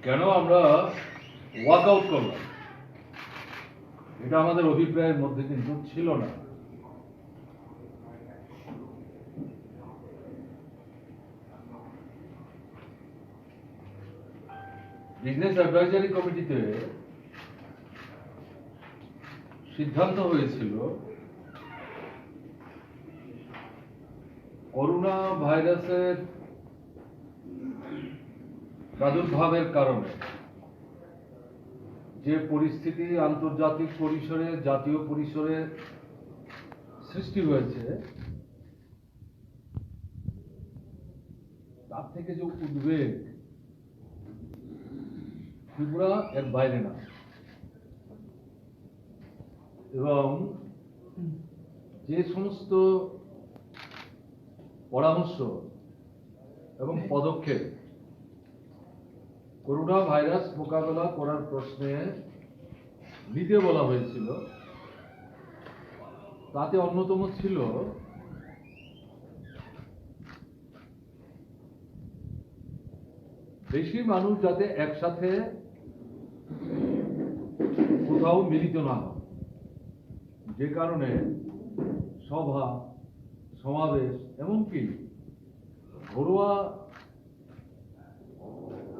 কেন আমরা ওয়াকআউট করলাম, এটা আমাদের অভিপ্রায়ের মধ্যে কিন্তু ছিল না। বিজনেস অ্যাডভাইজারি কমিটিতে সিদ্ধান্ত হয়েছিল করোনা ভাইরাসের প্রাদুর্ভাবের কারণে যে পরিস্থিতি আন্তর্জাতিক পরিসরে, জাতীয় পরিসরে সৃষ্টি হয়েছে, তার থেকে যে উদ্বেগ ত্রিপুরা এর বাইরে না, এবং যে সমস্ত পরামর্শ এবং পদক্ষেপ করোনা ভাইরাস মোকাবেলা করার প্রশ্নে নিতে বলা হয়েছিল, তাতে অন্যতম ছিল বেশি মানুষ যাতে একসাথে কোথাও মিলিত না হয়, যে কারণে সভা সমাবেশ এমনকি ঘরোয়া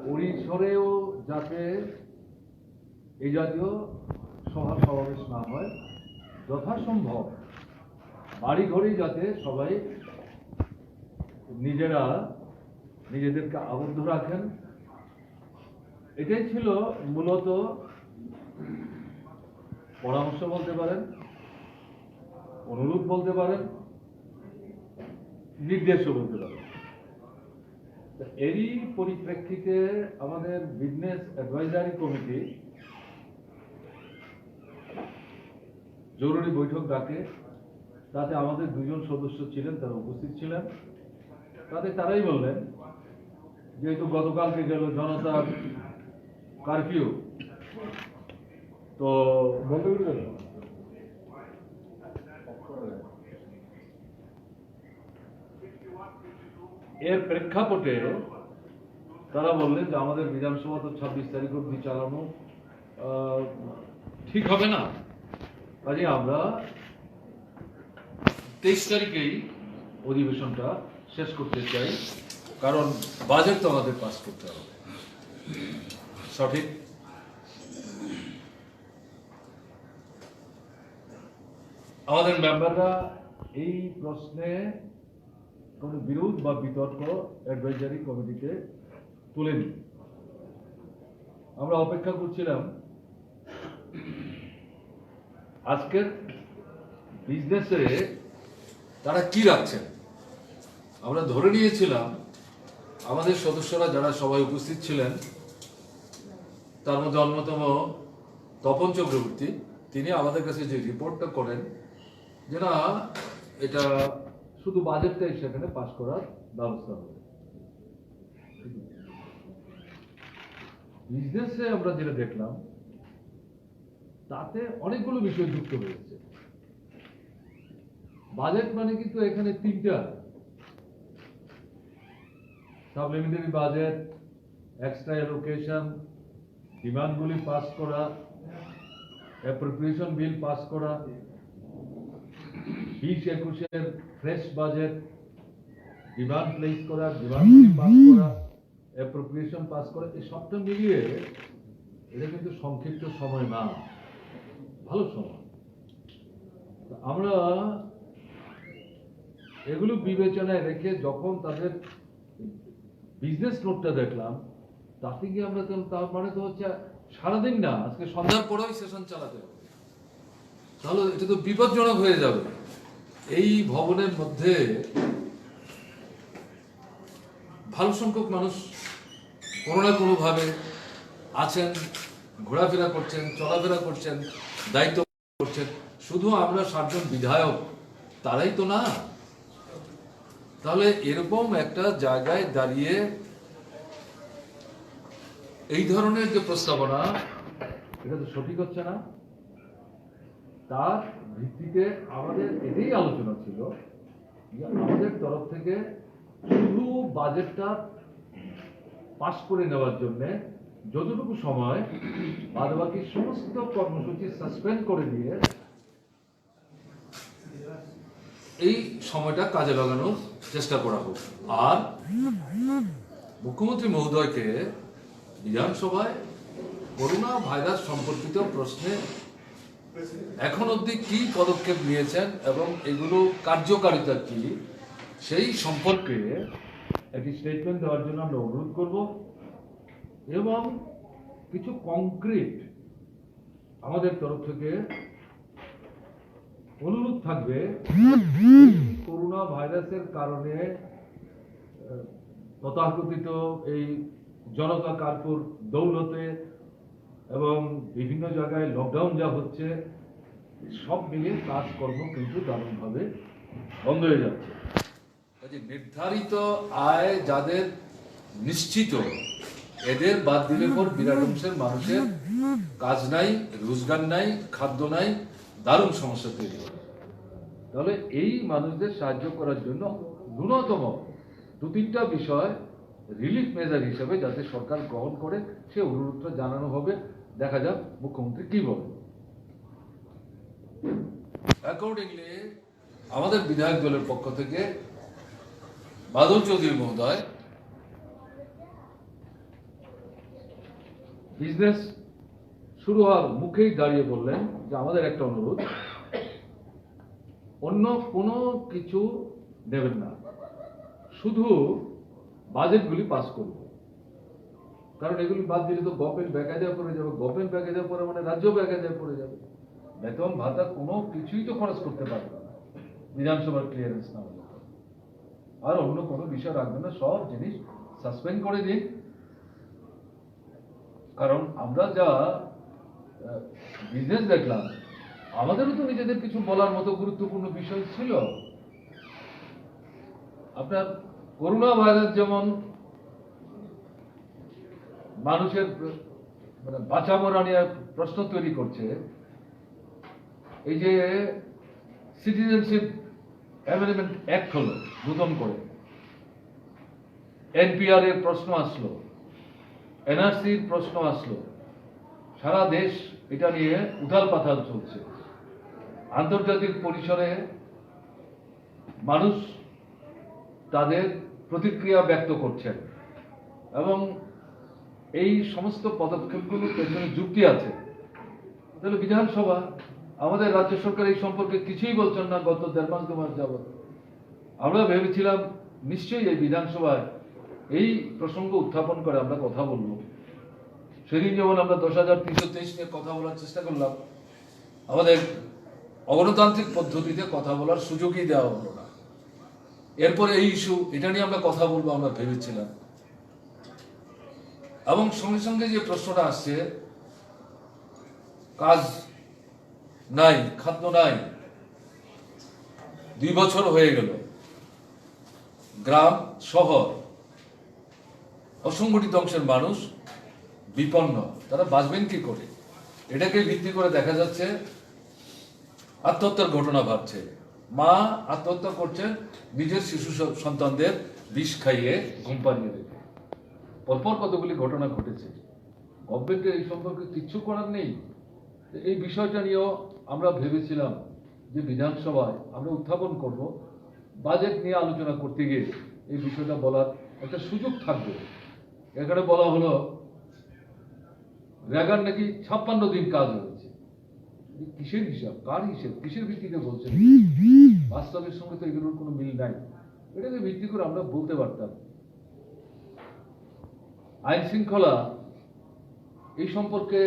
পরিসরেও যাতে এই জাতীয় সভা সমাবেশ না হয়, যথাসম্ভব বাড়ি ঘরেই যাতে সবাই নিজেদেরকে আবদ্ধ রাখেন। এটাই ছিল মূলত পরামর্শ বলতে পারেন, অনুরোধ বলতে পারেন, নির্দেশও বলতে পারেন। এরই পরিপ্রেক্ষিতে আমাদের বিজনেস অ্যাডভাইজারি কমিটি জরুরি বৈঠক ডাকে। তাতে আমাদের দুজন সদস্য ছিলেন, তারা উপস্থিত ছিলেন। তারাই বললেন, যেহেতু গতকালকে গেল জনতা কারফিউ, তো বন্ধ করে দেন। এর প্রেক্ষাপটে তারা বললেন যে আমাদের বিধানসভা তো 26 তারিখ অবধি চালানো ঠিক হবে না, কাজে আমরা 23 তারিখেই অধিবেশনটা শেষ করতে চাই, কারণ বাজেট তো আমাদের পাস করতে হবে। সঠিক? আমাদের মেম্বাররা এই প্রশ্নে কোনো বিরোধ বা বিতর্ক অ্যাডভাইজারি কমিটিতে তুলেনি। আমরা অপেক্ষা করছিলাম আজকের বিজনেসে তারা কি রাখছেন। আমরা ধরে নিয়েছিলাম আমাদের সদস্যরা যারা সবাই উপস্থিত ছিলেন, তার মধ্যে অন্যতম তপন চক্রবর্তী, তিনি আমাদের কাছে যে রিপোর্টটা করেন যে না, এটা শুধু বাজেটটাই সেখানে পাস করার ব্যবস্থা হবে। বিজনেসে আমরা যেটা দেখলাম, তাতে অনেকগুলো বিষয় যুক্ত হয়েছে। বাজেট মানে কিন্তু এখানে তিনটা: সাপ্লিমেন্টারি বাজেট, এক্সট্রা অ্যালোকেশন, ডিমান্ডগুলি পাস করা, অ্যাপ্রোপ্রিয়েশন বিল পাস করা, 20-21-এর ফ্রেশ বাজেট, ডিমান্ড প্লেস করা, ডিমান্ডগুলি পাস করা, অ্যাপ্রোপ্রিয়েশন পাস করা। এই সবটা মিলিয়ে এটা কিন্তু সংক্ষিপ্ত সময় না, ভালো সময়। আমরা এগুলো বিবেচনায় রেখে যখন তাদের বিজনেস নোটটা দেখলাম, তাতে গিয়ে আমরা তার মানে তো হচ্ছে সারাদিন না, আজকে সন্ধ্যার পরেও সেশন চালাতে হবে, তাহলে এটা তো বিপজ্জনক হয়ে যাবে। এই ভবনের মধ্যে ভালো সংখ্যক মানুষ কোনো না কোনোভাবে আছেন, ঘোরাফেরা করছেন, চলাফেরা করছেন, দায়িত্ব করছেন। শুধু আমরা 7 জন বিধায়ক তারাই তো না। তাহলে এরকম একটা জায়গায় দাঁড়িয়ে এই ধরনের যে প্রস্তাবনা, এটা তো সঠিক হচ্ছে না। তার ভিত্তিতে আমাদের এটাই আলোচনা ছিল যে আমাদের তরফ থেকে শুধু বাজেটটা পাস করে নেওয়ার জন্য যতটুকু সময় বাদবাকি সমস্ত কর্মসূচি সাসপেন্ড করে দিয়ে এই সময়টা কাজে লাগানোর চেষ্টা করা হোক। আর মুখ্যমন্ত্রী মহোদয়কে বিধানসভায় করোনা ভাইরাস সম্পর্কিত প্রশ্নে এখন অবধি কি পদক্ষেপ নিয়েছেন এবং এগুলো কার্যকারিতা কি সেই সম্পর্কে একটি স্টেটমেন্ট দেওয়ার জন্য আমরা অনুরোধ করব এবং কিছু কংক্রিট আমাদের তরফ থেকে অনুরোধ থাকবে। করোনা ভাইরাসের কারণে তথাকথিত এই জনতা কার্ফুর দৌলতে এবং বিভিন্ন জায়গায় লকডাউন যা হচ্ছে সব মিলিয়ে কাজকর্ম কিন্তু দারুণভাবে বন্ধ হয়ে যাচ্ছে। নির্ধারিত আয় যাদের নিশ্চিত, এদের বাদ দিলে পর বিরাট অংশের মানুষের কাজ নাই, রোজগার নাই, খাদ্য নাই, দারুণ সমস্যা তৈরি হবে। তাহলে এই মানুষদের সাহায্য করার জন্য ন্যূনতম 2-3টা বিষয় রিলিফ মেজার হিসেবে যাতে সরকার গ্রহণ করে সে অনুরোধটা জানানো হবে। দেখা যাক মুখ্যমন্ত্রী কি বলেন। অ্যাকর্ডিংলি আমাদের বিধায়ক দলের পক্ষ থেকে বাদল চৌধুরী মহোদয় বিজনেস শুরু হওয়ার মুখেই দাঁড়িয়ে বললেন যে আমাদের একটা অনুরোধ, অন্য কোনো কিছু দেবেন না, শুধু বাজেটগুলি পাস করব। কারণ এগুলি বাদ দিলে তো গভর্নমেন্ট ব্যাগাজায় পড়ে যাবে, গভর্নমেন্ট ব্যাগাজায় পড়ে মানে রাজ্য ব্যাগাজায় পড়ে যাবে, বেতন ভাতা কোনো কিছুই তো খরচ করতে পারবে না বিধানসভার ক্লিয়ারেন্স না হলে। আর অন্য কোনো বিষয় রাখবেন না, সব জিনিস সাসপেন্ড করে দিন। কারণ আমরা যা বিজনেস দেখলাম, আমাদেরও তো নিজেদের কিছু বলার মতো গুরুত্বপূর্ণ বিষয় ছিল। আপনার করোনা ভাইরাস যেমন মানুষের মানে বাঁচা মরা নিয়ে প্রশ্ন তৈরি করছে, এই যে সিটিজেনশিপ অ্যামেন্ডমেন্ট অ্যাক্ট হলো নতুন করে, এনপিআর এর প্রশ্ন আসলো, এনআরসির প্রশ্ন আসলো, সারা দেশ এটা নিয়ে উথাল পাথাল চলছে। আন্তর্জাতিক পরিসরে মানুষ তাদের প্রতিক্রিয়া ব্যক্ত করছেন এবং এই সমস্ত পদক্ষেপগুলোর পেছনে যুক্তি আছে। তাহলে বিধানসভা, আমাদের রাজ্য সরকার এই সম্পর্কে কিছুই বলছেন না গত 1.5 মাস 2 মাস যাবৎ। আমরা ভেবেছিলাম নিশ্চয়ই এই বিধানসভায় এই প্রসঙ্গ উত্থাপন করে আমরা কথা বলবো। সেদিন যেমন আমরা 10,323 নিয়ে কথা বলার চেষ্টা করলাম, আমাদের অগণতান্ত্রিক পদ্ধতিতে কথা বলার সুযোগই দেওয়া হলো না। এরপরে এই ইস্যু, এটা নিয়ে আমরা কথা বলবো আমরা ভেবেছিলাম। এবং সঙ্গে সঙ্গে যে প্রশ্নটা আসছে, কাজ নাই, খাদ্য নাই, 2 বছর হয়ে গেল, গ্রাম শহর অসংগঠিত অংশের মানুষ বিপন্ন, তারা বাঁচবেন কি করে? এটাকে ভিত্তি করে দেখা যাচ্ছে আত্মহত্যার ঘটনা ঘটছে। মা আত্মহত্যা করছেন নিজের শিশু সন্তানদের বিষ খাইয়ে ঘুম পাড়িয়ে রেখে। পরপর কতগুলি ঘটনা ঘটেছে। গভর্নমেন্টের এই সম্পর্কে কিচ্ছু করার নেই। এই বিষয়টা নিয়েও আমরা ভেবেছিলাম যে বিধানসভায় আমরা উত্থাপন করব, বাজেট নিয়ে আলোচনা করতে গিয়ে এই বিষয়টা বলার একটা সুযোগ থাকবে। এখানে বলা হলো রেগার নাকি 56 দিন কাজ হয়েছে। কিসের হিসাব, কার হিসেব, কিসের ভিত্তিতে বলছেন? বাস্তবের সঙ্গে তো এগুলোর কোনো মিল নাই। এটাকে ভিত্তি করে আমরা বলতে পারতাম। আইন শৃঙ্খলা এই সম্পর্কে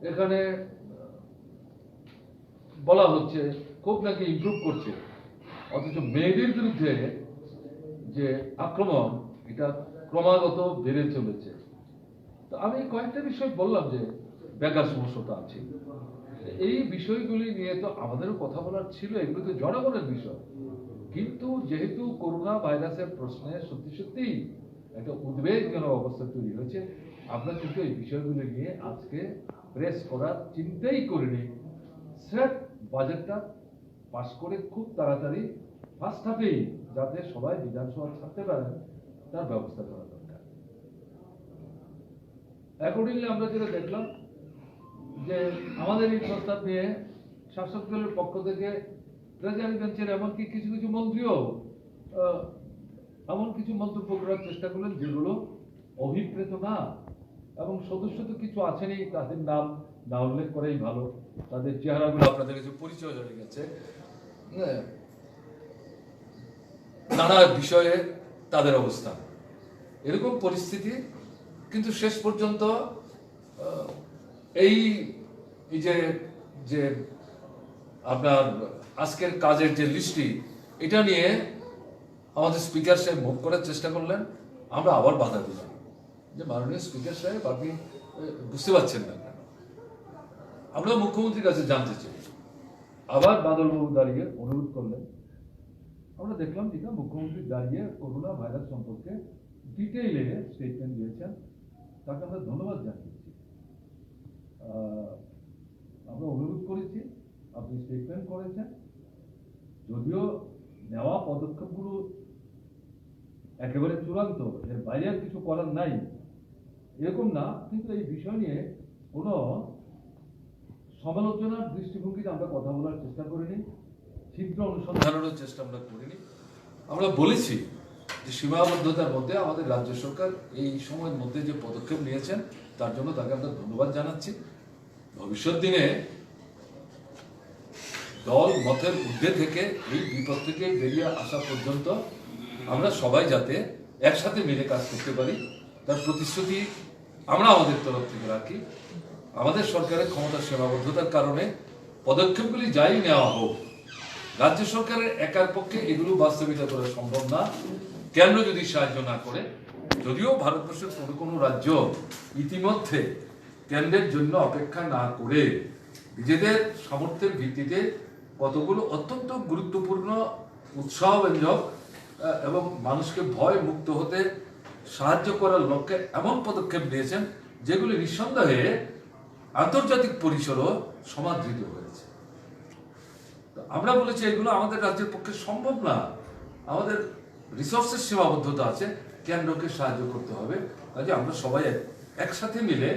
এখানে বলা হচ্ছে খুব নাকি ইমপ্রুভ করছে, অথচ মেয়েদের বিরুদ্ধে যে আক্রমণ এটা ক্রমাগত বেড়ে চলেছে। তো আমি কয়েকটা বিষয় বললাম যে বেকার সমস্যাটা আছে, এই বিষয়গুলি নিয়ে তো আমাদেরও কথা বলার ছিল, এগুলো তো জনগণের বিষয়। কিন্তু যেহেতু করোনা ভাইরাসের প্রশ্নে সত্যি সত্যিই একটা উদ্বেগজনক অবস্থা তৈরি হয়েছে, আমরা কিন্তু এই বিষয়গুলি নিয়ে আজকে প্রেস করার চিন্তাই করিনি। স্রেফ বাজেটটা পাস করে খুব তাড়াতাড়ি ফার্স্ট হাফেই যাতে সবাই বিধানসভা ছাড়তে পারেন তার ব্যবস্থা করা দরকার। অ্যাকর্ডিংলি আমরা যেটা দেখলাম যে আমাদের এই প্রস্তাব নিয়ে শাসক দলের পক্ষ থেকে ট্রেজারি বেঞ্চের এমনকি কিছু কিছু মন্ত্রীও এমন কিছু মন্তব্য করার চেষ্টা করলেন যেগুলো অভিপ্রেত না, এবং সদস্য তো কিছু আছেনই, তাদের নাম না উল্লেখ করেই ভালো, তাদের চেহারাগুলো আপনাদের কাছে পরিচয় হয়ে গেছে। নানা বিষয়ে তাদের অবস্থান, এরকম পরিস্থিতি। কিন্তু শেষ পর্যন্ত এই যে যে আপনার আজকের কাজের যে লিস্টটি, এটা নিয়ে আমাদের স্পিকার সাহেব মুভ করার চেষ্টা করলেন। আমরা আবার বাধা দিলাম যে মাননীয় স্পিকার সাহেব, আপনি বুঝতে পারছেন না কেন? আমরা মুখ্যমন্ত্রীর কাছে জানতে চাই। আবার বাদলবাবু দাঁড়িয়ে অনুরোধ করলেন। আমরা দেখলাম যেটা মুখ্যমন্ত্রী দাঁড়িয়ে করোনা ভাইরাস সম্পর্কে ডিটেইলে স্টেটমেন্ট দিয়েছেন, তাকে আমরা ধন্যবাদ জানিয়েছি। আমরা অনুরোধ করেছি, আপনি স্টেটমেন্ট করেছেন, যদিও নেওয়া পদক্ষেপগুলো একেবারে চূড়ান্ত, এর বাইরে আর কিছু করার নাই এরকম না, কিন্তু এই বিষয় নিয়ে কোনো সমালোচনার দৃষ্টিভঙ্গিতে আমরা কথা বলার চেষ্টা করিনি, ছিদ্র অনুসন্ধানের চেষ্টা আমরা করিনি। আমরা বলেছি যে সীমাবদ্ধতার মধ্যে আমাদের রাজ্য সরকার এই সময়ের মধ্যে যে পদক্ষেপ নিয়েছেন তার জন্য তাকে আমরা ধন্যবাদ জানাচ্ছি। ভবিষ্যৎ দিনে দল মতের ঊর্ধ্বে থেকে এই বিপদ থেকে বেরিয়ে আসা পর্যন্ত আমরা সবাই যাতে একসাথে মিলে কাজ করতে পারি তার প্রতিশ্রুতি আমরা আমাদের তরফ থেকে রাখি। আমাদের সরকারের ক্ষমতার সীমাবদ্ধতার কারণে পদক্ষেপগুলি যাই নেওয়া হোক, রাজ্য সরকারের একার পক্ষে এগুলো বাস্তবিত করা সম্ভব না, কেন্দ্র যদি সাহায্য না করে। যদিও ভারতবর্ষের কোনো কোনো রাজ্য ইতিমধ্যে কেন্দ্রের জন্য অপেক্ষা না করে নিজেদের সামর্থ্যের ভিত্তিতে কতগুলো অত্যন্ত গুরুত্বপূর্ণ উৎসাহব্যঞ্জক এবং মানুষকে ভয় মুক্ত হতে সাহায্য করার লক্ষ্যে এমন পদক্ষেপ নিয়েছেন যেগুলি নিঃসন্দেহে আন্তর্জাতিক পরিসরও সমাদৃত হয়েছে। আমরা বলেছি এগুলো আমাদের রাজ্যের পক্ষে সম্ভব না, আমাদের রিসোর্সের সীমাবদ্ধতা আছে, কেন্দ্রকে সাহায্য করতে হবে। কাজে আমরা সবাই একসাথে মিলে,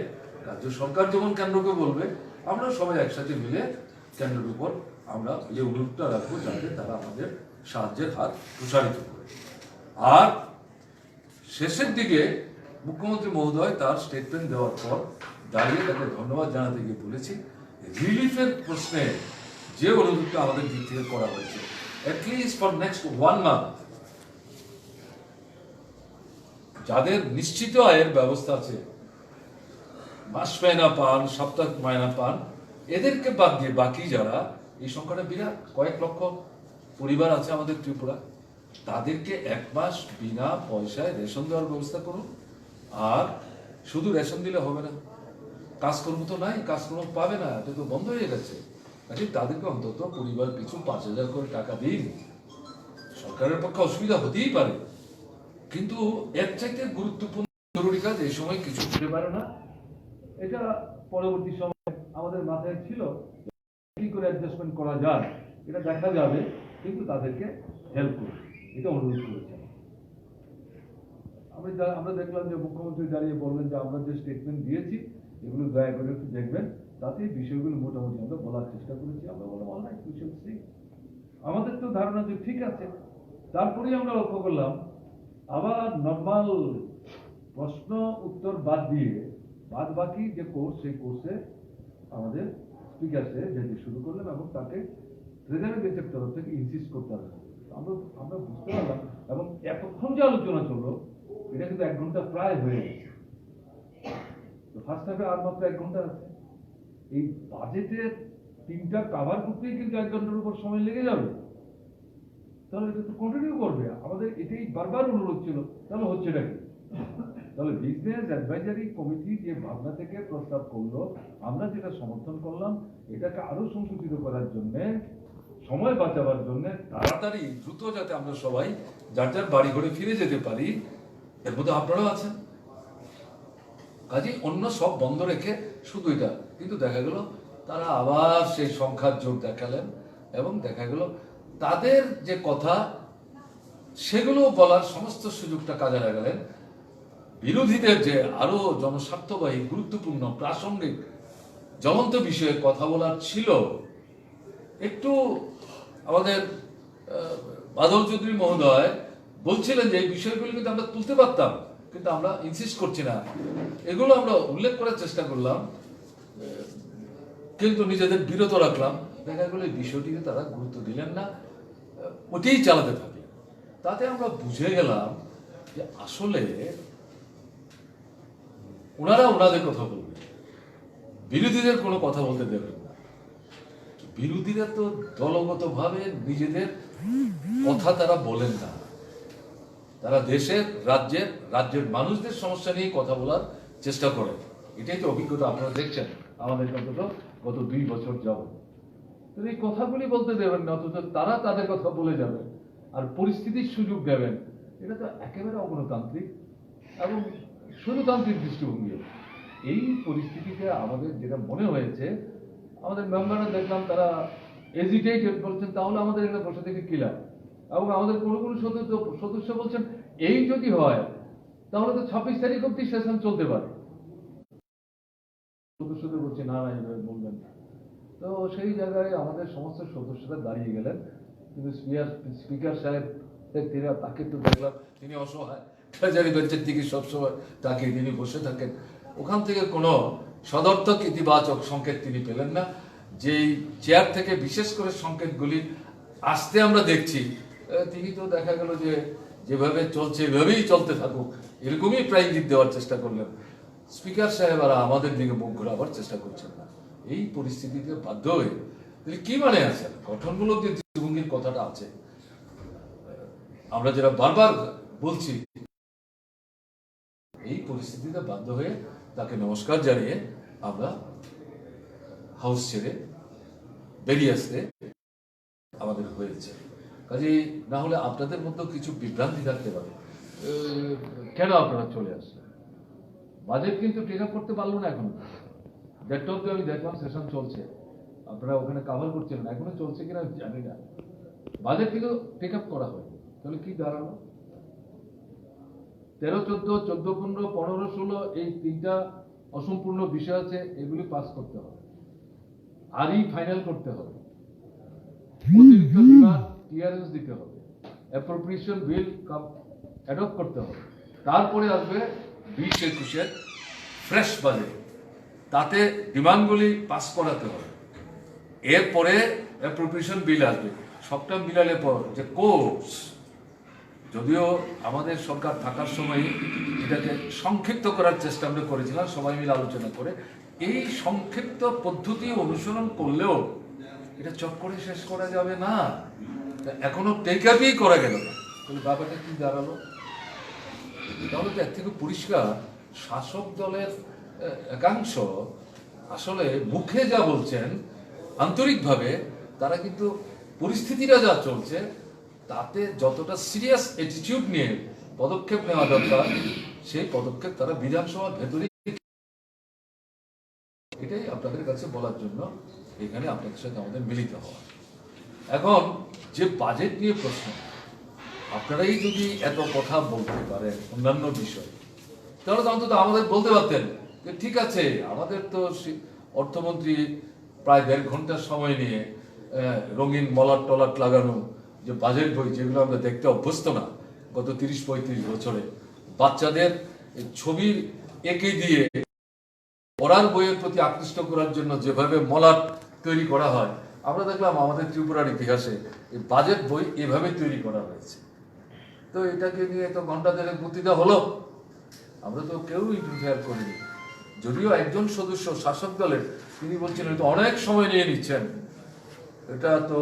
রাজ্য সরকার যেমন কেন্দ্রকে বলবে, আমরা সবাই একসাথে মিলে কেন্দ্রের উপর আমরা এই অনুরোধটা রাখবো যাতে তারা আমাদের সাহায্যের হাত প্রসারিত করে। আর শেষের দিকে মুখ্যমন্ত্রী মহোদয় তার স্টেটমেন্ট দেওয়ার পর দাঁড়িয়ে তাকে ধন্যবাদ জানাতে গিয়ে বলেছি, রিলিফের প্রশ্নে যে অনুরোধটা আমাদের দিক থেকে করা হয়েছে, অ্যাটলিস্ট ফর নেক্সট 1 মান্থ যাদের নিশ্চিত আয়ের ব্যবস্থা আছে, মাস মাইনা পান, সাপ্তাহিক মাইনা পান, এদেরকে বাদ দিয়ে বাকি যারা, এই সংখ্যাটা বিরাট, কয়েক লক্ষ পরিবার আছে আমাদের ত্রিপুরা, তাদেরকে 1 মাস বিনা পয়সায় রেশন দেওয়ার ব্যবস্থা করুন। আর শুধু রেশন দিলে হবে না, কাজকর্ম তো নাই, কাজকর্ম পাবে না, এটা তো বন্ধ হয়ে গেছে। তাদেরকে অন্তত পরিবার পিছু 5,000 করে টাকা দিন। সরকারের পক্ষে অসুবিধা হতেই পারে, কিন্তু এর চাইতে গুরুত্বপূর্ণ জরুরি কাজ এই সময় কিছু হতে পারে না। এটা পরবর্তী সময় আমাদের মাথায় ছিল, কি করে অ্যাডজাস্টমেন্ট করা যায় এটা দেখা যাবে, কিন্তু তাদেরকে হেল্প করুন, এটা অনুরোধ করেছেন। আমরা দেখলাম যে মুখ্যমন্ত্রী দাঁড়িয়ে বললেন যে আমরা যে স্টেটমেন্ট দিয়েছি এগুলো দয়া করে একটু দেখবেন, তাতে বিষয়গুলো মোটামুটি আমরা বলার চেষ্টা করেছি। আমরা বললাম অলরাইট, উই শ্যাল সি। আমাদের তো ধারণা যে ঠিক আছে। তারপরেই আমরা লক্ষ্য করলাম আবার নর্মাল প্রশ্ন উত্তর বাদ দিয়ে বাদ বাকি যে কোর্স, সেই কোর্সে আমাদের স্পিকার সে যেতে শুরু করলেন এবং তাকে ট্রেজারি বেঞ্চের তরফ থেকে ইনসিস্ট করতে হবে। আমরা বুঝতে পারলাম, এবং এতক্ষণ যে আলোচনা চললো এটা কিন্তু 1 ঘন্টা প্রায় হয়ে গেছে। তো ফার্স্ট হাফে আর মাত্র 1 ঘন্টা আছে। এই বাজেটের 3টা কাভার করতেই কিন্তু 1 ঘন্টার উপর সময় লেগে যাবে, তাহলে এটা তো কন্টিনিউ করবে। আমাদের এটাই বারবার অনুরোধ ছিল, তাহলে হচ্ছেটা কি? তাহলে বিজনেস অ্যাডভাইজারি কমিটি যে ভাবনা থেকে প্রস্তাব করলো, আমরা যেটা সমর্থন করলাম, এটাকে আরো সংকুচিত করার জন্য, সময় বাঁচাবার জন্য, তাড়াতাড়ি দ্রুত যাতে আমরা সবাই যার যার বাড়ি ঘরে ফিরে যেতে পারি, এর মধ্যে আপনারাও আছেন। কাজে অন্য সব বন্ধ রেখে শুধু এটা, কিন্তু দেখা গেল তারা আবার সেই সংখ্যার জোর দেখালেন এবং দেখা গেল তাদের যে কথা সেগুলো বলার সমস্ত সুযোগটা কাজে লাগালেন। বিরোধীদের যে আরো জনস্বার্থবাহী গুরুত্বপূর্ণ প্রাসঙ্গিক জ্বলন্ত বিষয়ে কথা বলার ছিল, একটু আমাদের বাদল চৌধুরী মহোদয় বলছিলেন যে এই বিষয়গুলো কিন্তু আমরা তুলতে পারতাম, কিন্তু আমরা ইনসিস্ট করছি না, এগুলো আমরা উল্লেখ করার চেষ্টা করলাম, কিন্তু নিজেদের বিরত রাখলাম। দেখা গেল এই বিষয়টিকে তারা গুরুত্ব দিলেন না, ওটাই চালাতে থাকলেন। তাতে আমরা বুঝে গেলাম যে আসলে ওনারা ওনাদের কথা বলবেন, বিরোধীদের কোনো কথা বলতে দেবেন না। বিরোধীরা তো দলগতভাবে নিজেদের কথা তারা বলেন না, তারা দেশের রাজ্যের মানুষদের সমস্যা নিয়ে কথা বলার চেষ্টা করেন। এটাই তো অভিজ্ঞতা আপনারা দেখছেন আমাদের অন্তত গত 2 বছর যাবত। এই কথাগুলি বলতে দেবেন না, অথচ তারা তাদের কথা বলে যাবেন আর পরিস্থিতির সুযোগ দেবেন। এটা তো একেবারে অগণতান্ত্রিক এবং স্বৈরতান্ত্রিক দৃষ্টিভঙ্গি। এই পরিস্থিতিতে আমাদের যেটা মনে হয়েছে, আমাদের মেম্বাররা দেখলাম তারা এজিটেটেড বলছেন, তাহলে আমাদের এখানে বসে থেকে কি লাভ। এবং আমাদের কোনো সদস্য বলছেন এই যদি হয় তাহলে তো 26 তারিখ অব্দি সেশন চলতে পারে। সদস্যদের বলছে না না এভাবে বলবেন না। তো সেই জায়গায় আমাদের সমস্ত সদস্যরা দাঁড়িয়ে গেলেন, কিন্তু স্পিকার সাহেব তাকে তো দেখলাম তিনি অসহায়, ট্রেজারি বেঞ্চের দিকে সবসময় তাকে তিনি বসে থাকেন। ওখান থেকে কোনো সদর্থক ইতিবাচক সংকেত তিনি পেলেন না। যেই চেয়ার থেকে বিশেষ করে সংকেতগুলি আসতে আমরা দেখছি, তিনি তো দেখা গেল যে যেভাবে চলছে এভাবেই চলতে থাকুক এরকমই প্রায় ইঙ্গিত দেওয়ার চেষ্টা করলেন। স্পিকার সাহেব আর আমাদের দিকে মুখ ঘোরাবার চেষ্টা করছেন না। এই পরিস্থিতিতে বাধ্য হয়ে কি মানে আছে গঠনমূলক যে দৃষ্টিভঙ্গির কথাটা আছে, আমরা যেটা বারবার বলছি, এই পরিস্থিতিতে বাধ্য হয়ে তাকে নমস্কার জানিয়ে আমরা হাউস ছেড়ে বেরিয়ে আসতে আমাদের হয়েছে। কাজে না হলে আপনাদের মধ্যে কিছু বিভ্রান্তি থাকতে পারে, কেন আপনারা চলে আসলেন। বাজেট কিন্তু টেক আপ করতে পারলো না এখনো। দেড়টা অব্দি আমি দেখলাম সেশন চলছে, আপনারা ওখানে কাভার করছেন না, এখনো চলছে কিনা জানি না। বাজেট কিন্তু টেক আপ করা হয়, তাহলে কি দাঁড়ালো? 13-14, 14-15, 15-16 এই 3টা অসম্পূর্ণ বিষয় আছে, এগুলি পাস করতে হবে, আরই ফাইনাল করতে হবে, অতিরিক্ত ডিমান্ড ক্লিয়ারেন্স দিতে হবে, অ্যাপ্রোপ্রিয়েশন বিল অ্যাডপ্ট করতে হবে, তারপরে আসবে 20-21-এর ফ্রেশ বাজেট, তাতে ডিমান্ডগুলি পাস করাতে হবে, এরপরে অ্যাপ্রোপ্রিয়েশন বিল আসবে। সবটা মিলালে পর যে কোর্স, যদিও আমাদের সরকার থাকার সময় এটাকে সংক্ষিপ্ত করার চেষ্টা আমরা করেছিলাম সবাই মিলে আলোচনা করে, এই সংক্ষিপ্ত পদ্ধতি অনুসরণ করলেও এটা চট করে শেষ করা যাবে না, এখনো টেক আপই করা গেল না। তাহলে ব্যাপারটা কি দাঁড়ালো? তাহলে তো এর থেকে পরিষ্কার শাসক দলের একাংশ আসলে মুখে যা বলছেন আন্তরিকভাবে, তারা কিন্তু পরিস্থিতিটা যা চলছে তাতে যতটা সিরিয়াস অ্যাটিটিউড নিয়ে পদক্ষেপ নেওয়া দরকার সেই পদক্ষেপ তারা বিধানসভার ভেতরে। এটাই আপনাদের কাছে বলার জন্য এখানে আপনাদের সাথে আমাদের মিলিত হওয়া। এখন যে বাজেট নিয়ে প্রশ্ন, আপনারাই যদি এত কথা বলতে পারেন অন্যান্য বিষয়, তাহলে তো অন্তত আমাদের বলতে পারতেন যে ঠিক আছে, আমাদের তো অর্থমন্ত্রী প্রায় 1.5 ঘন্টা সময় নিয়ে রঙিন মলাট টলাট লাগানো যে বাজেট বই, যেগুলো আমরা দেখতে অভ্যস্ত না গত 30-35 বছরে, বাচ্চাদের ছবির এঁকে দিয়ে পড়ার বইয়ের প্রতি আকৃষ্ট করার জন্য যেভাবে মলাট তৈরি করা হয়, আমরা দেখলাম আমাদের ত্রিপুরার ইতিহাসে এই বাজেট বই এভাবে তৈরি করা হয়েছে। তো এটাকে নিয়ে তো ঘন্টা 1.5 বক্তৃতা হলো, আমরা তো কেউ ইন্টারফেয়ার করিনি। যদিও একজন সদস্য শাসক দলের তিনি বলছেন এটা অনেক সময় নিয়ে নিচ্ছেন, এটা তো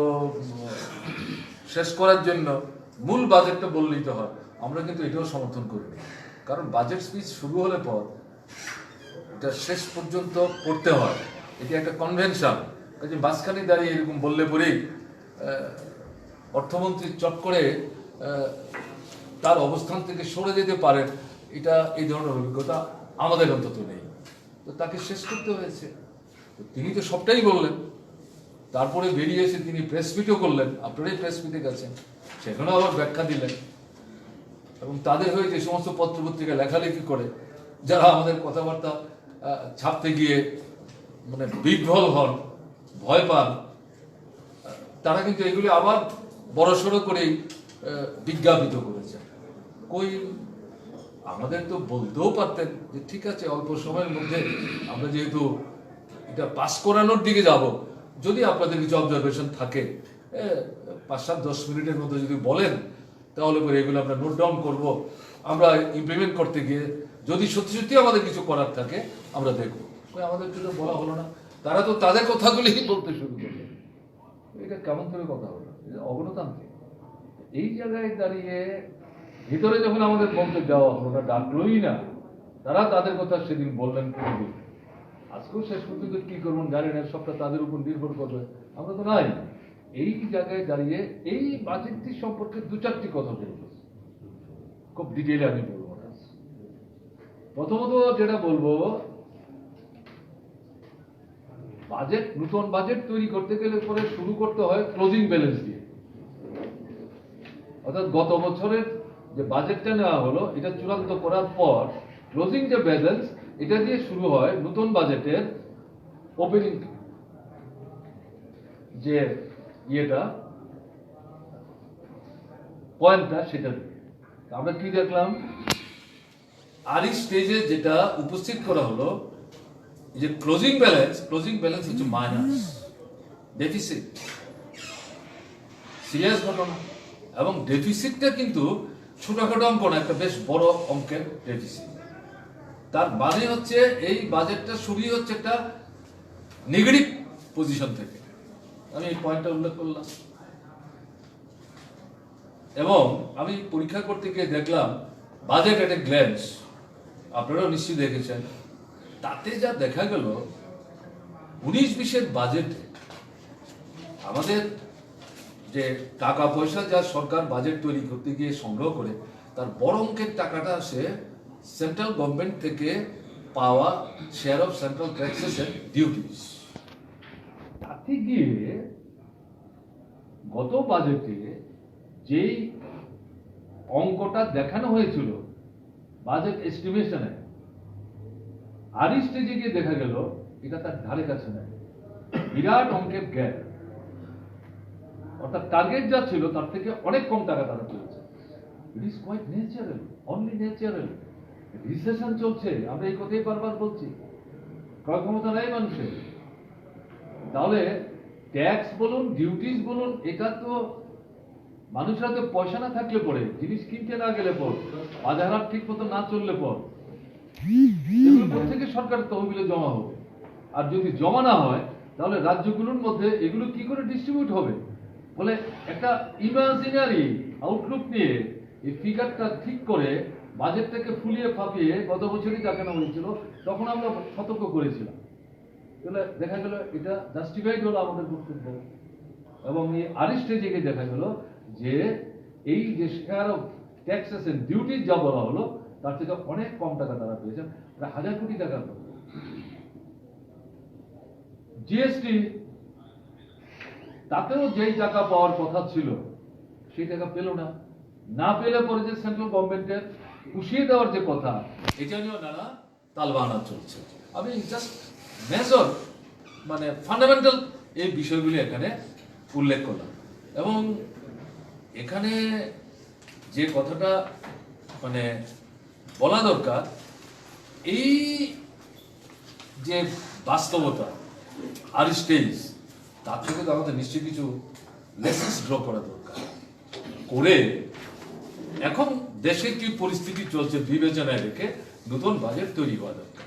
শেষ করার জন্য মূল বাজেটটা বললেই তো হয়। আমরা কিন্তু এটাও সমর্থন করিনি, কারণ বাজেট স্পিচ শুরু হলে পর এটা শেষ পর্যন্ত পড়তে হয়, এটি একটা কনভেনশন। কাজে মাঝখানে দাঁড়িয়ে এরকম বললে পরেই অর্থমন্ত্রী চট করে তার অবস্থান থেকে সরে যেতে পারেন, এটা এই ধরনের অভিজ্ঞতা আমাদের অন্তত নেই। তো তাকে শেষ করতে হয়েছে, তিনি তো সবটাই বললেন, তারপরে বেরিয়ে এসে তিনি প্রেস মিটও করলেন, আপনারাই প্রেস মিটে গেছেন, সেখানেও আবার ব্যাখ্যা দিলেন। এবং তাদের হয়ে যে সমস্ত পত্রপত্রিকা লেখালেখি করে, যারা আমাদের কথাবার্তা ছাপতে গিয়ে মানে বিভ্রল হন, ভয় পান, তারা কিন্তু এগুলি আবার বড়সড় করেই বিজ্ঞাপিত করেছে। কই আমাদের তো বলতেও পারতেন যে ঠিক আছে, অল্প সময়ের মধ্যে আমরা যেহেতু এটা পাস করানোর দিকে যাব, যদি আপনাদের কিছু অবজারভেশন থাকে 5-7-10 মিনিটের মধ্যে যদি বলেন, তাহলে করে এগুলো আমরা নোট ডাউন করব, আমরা ইমপ্লিমেন্ট করতে গিয়ে যদি সত্যি সত্যি আমাদের কিছু করার থাকে আমরা দেখব। আমাদের কিছু বলা হলো না, তারা তো তাদের কথাগুলি বলতে শুরু করলো। এটা কেমন করে কথা হলো? এটা অগণতান্ত্রিক। এই জায়গায় দাঁড়িয়ে ভিতরে যখন আমাদের বলতে দেওয়া হলো না, ডাকলোই না, তারা তাদের কথা সেদিন বললেন প্রতিদিন। আজকেও শেষ পর্যন্ত কি করবেন জানি না, সবটা তাদের উপর নির্ভর করবে, আমরা তো নাই। এই জায়গায় দাঁড়িয়ে এই বাজেটটি সম্পর্কে 2-4টি কথা বলবো, খুব ডিটেইলে আমি বলবো না। প্রথমত যেটা বলবো, বাজেট, নতুন বাজেট তৈরি করতে গেলে পরে শুরু করতে হয় ক্লোজিং ব্যালেন্স দিয়ে। অর্থাৎ গত বছরের যে বাজেটটা নেওয়া হলো, এটা চূড়ান্ত করার পর ক্লোজিং যে ব্যালেন্স, এটা দিয়ে শুরু হয় নতুন বাজেটের ওপেনিং যে ইয়েটা, পয়েন্টটা, সেটা আমরা কি দেখলাম, আরি স্টেজে যেটা উপস্থিত করা হলো যে ক্লোজিং ব্যালেন্স হচ্ছে মাইনাস, ডেফিসিট, সিরিয়াস ঘটনা। এবং ডেফিসিটটা কিন্তু ছোটখাটো অঙ্ক না, একটা বেশ বড় অঙ্কের ডেফিসিট। তার মানে হচ্ছে এই বাজেটটা শুরুই হচ্ছে একটা নেগেটিভ পজিশন থেকে। আমি এই পয়েন্টটা উল্লেখ করলাম। এবং আমি পরীক্ষা করতে গিয়ে দেখলাম বাজেট এট এ গ্ল্যান্স, আপনারাও নিশ্চয়ই দেখেছেন, তাতে যা দেখা গেল 19-20-এর বাজেটে আমাদের যে টাকা পয়সা যা সরকার বাজেট তৈরি করতে গিয়ে সংগ্রহ করে, তার বড় অঙ্কের টাকাটা আসে সেন্ট্রাল গভর্নমেন্ট থেকে পাওয়া share of central taxes and duties. তাতে গিয়ে গত বাজেটে যেই অঙ্কটা দেখানো হয়েছিল বাজেট এস্টিমেশনে, আর স্টেজে গিয়ে দেখা গেল এটা তার ধারে কাছে নেই, বিরাট অঙ্কের গ্যাপ। অর্থাৎ টার্গেট যা ছিল তার থেকে অনেক কম টাকা তারা পেয়েছে। It is quite natural, only natural. Recession চলছে, আমরা এই কথাই বারবার বলছি, ক্রয় ক্ষমতা নেই মানুষের। তাহলে ট্যাক্স বলুন, ডিউটিস বলুন, এটা তো মানুষের হাতে পয়সা না থাকলে পরে, জিনিস কিনতে না গেলে পর, বাজার হাট ঠিক মতো না চললে পর, এগুলো থেকে সরকার তহবিলে জমা হবে। আর যদি জমা না হয়, তাহলে রাজ্যগুলোর মধ্যে এগুলো কি করে ডিস্ট্রিবিউট হবে? বলে একটা ইমাজিনারি আউটলুক নিয়ে এই ফিগারটা ঠিক করে বাজেটটাকে ফুলিয়ে ফাঁপিয়ে গত বছরই দেখানো হয়েছিল, তখন আমরা সতর্ক করেছিলাম। তাহলে দেখা গেল এটা জাস্টিফাইড হলো আমাদের বক্তব্য। এবং এই আর স্টেজে গিয়ে দেখা গেল যে এই যে share of taxes and duties যা বলা হলো, তার থেকে অনেক কম টাকা তারা পেয়েছেন, প্রায় 1000 কোটি টাকার মতো। জিএসটি, তাতেও যেই টাকা পাওয়ার কথা ছিল সেই টাকা পেল না। না পেলে পরে যে সেন্ট্রাল গভর্নমেন্টের পুষিয়ে দেওয়ার যে কথা, এটা নিয়েও নানা তালবাহানা চলছে। আমি জাস্ট মেজর মানে ফান্ডামেন্টাল এই বিষয়গুলি এখানে উল্লেখ করলাম। এবং এখানে যে কথাটা মানে বলা দরকার, এই যে বাস্তবতা আর স্টেজ, তার থেকে তো আমাদের নিশ্চয়ই কিছু লেসেন্স ড্র করা দরকার। করে এখন দেশে কি পরিস্থিতি চলছে বিবেচনায় রেখে নতুন বাজেট তৈরি হওয়া দরকার।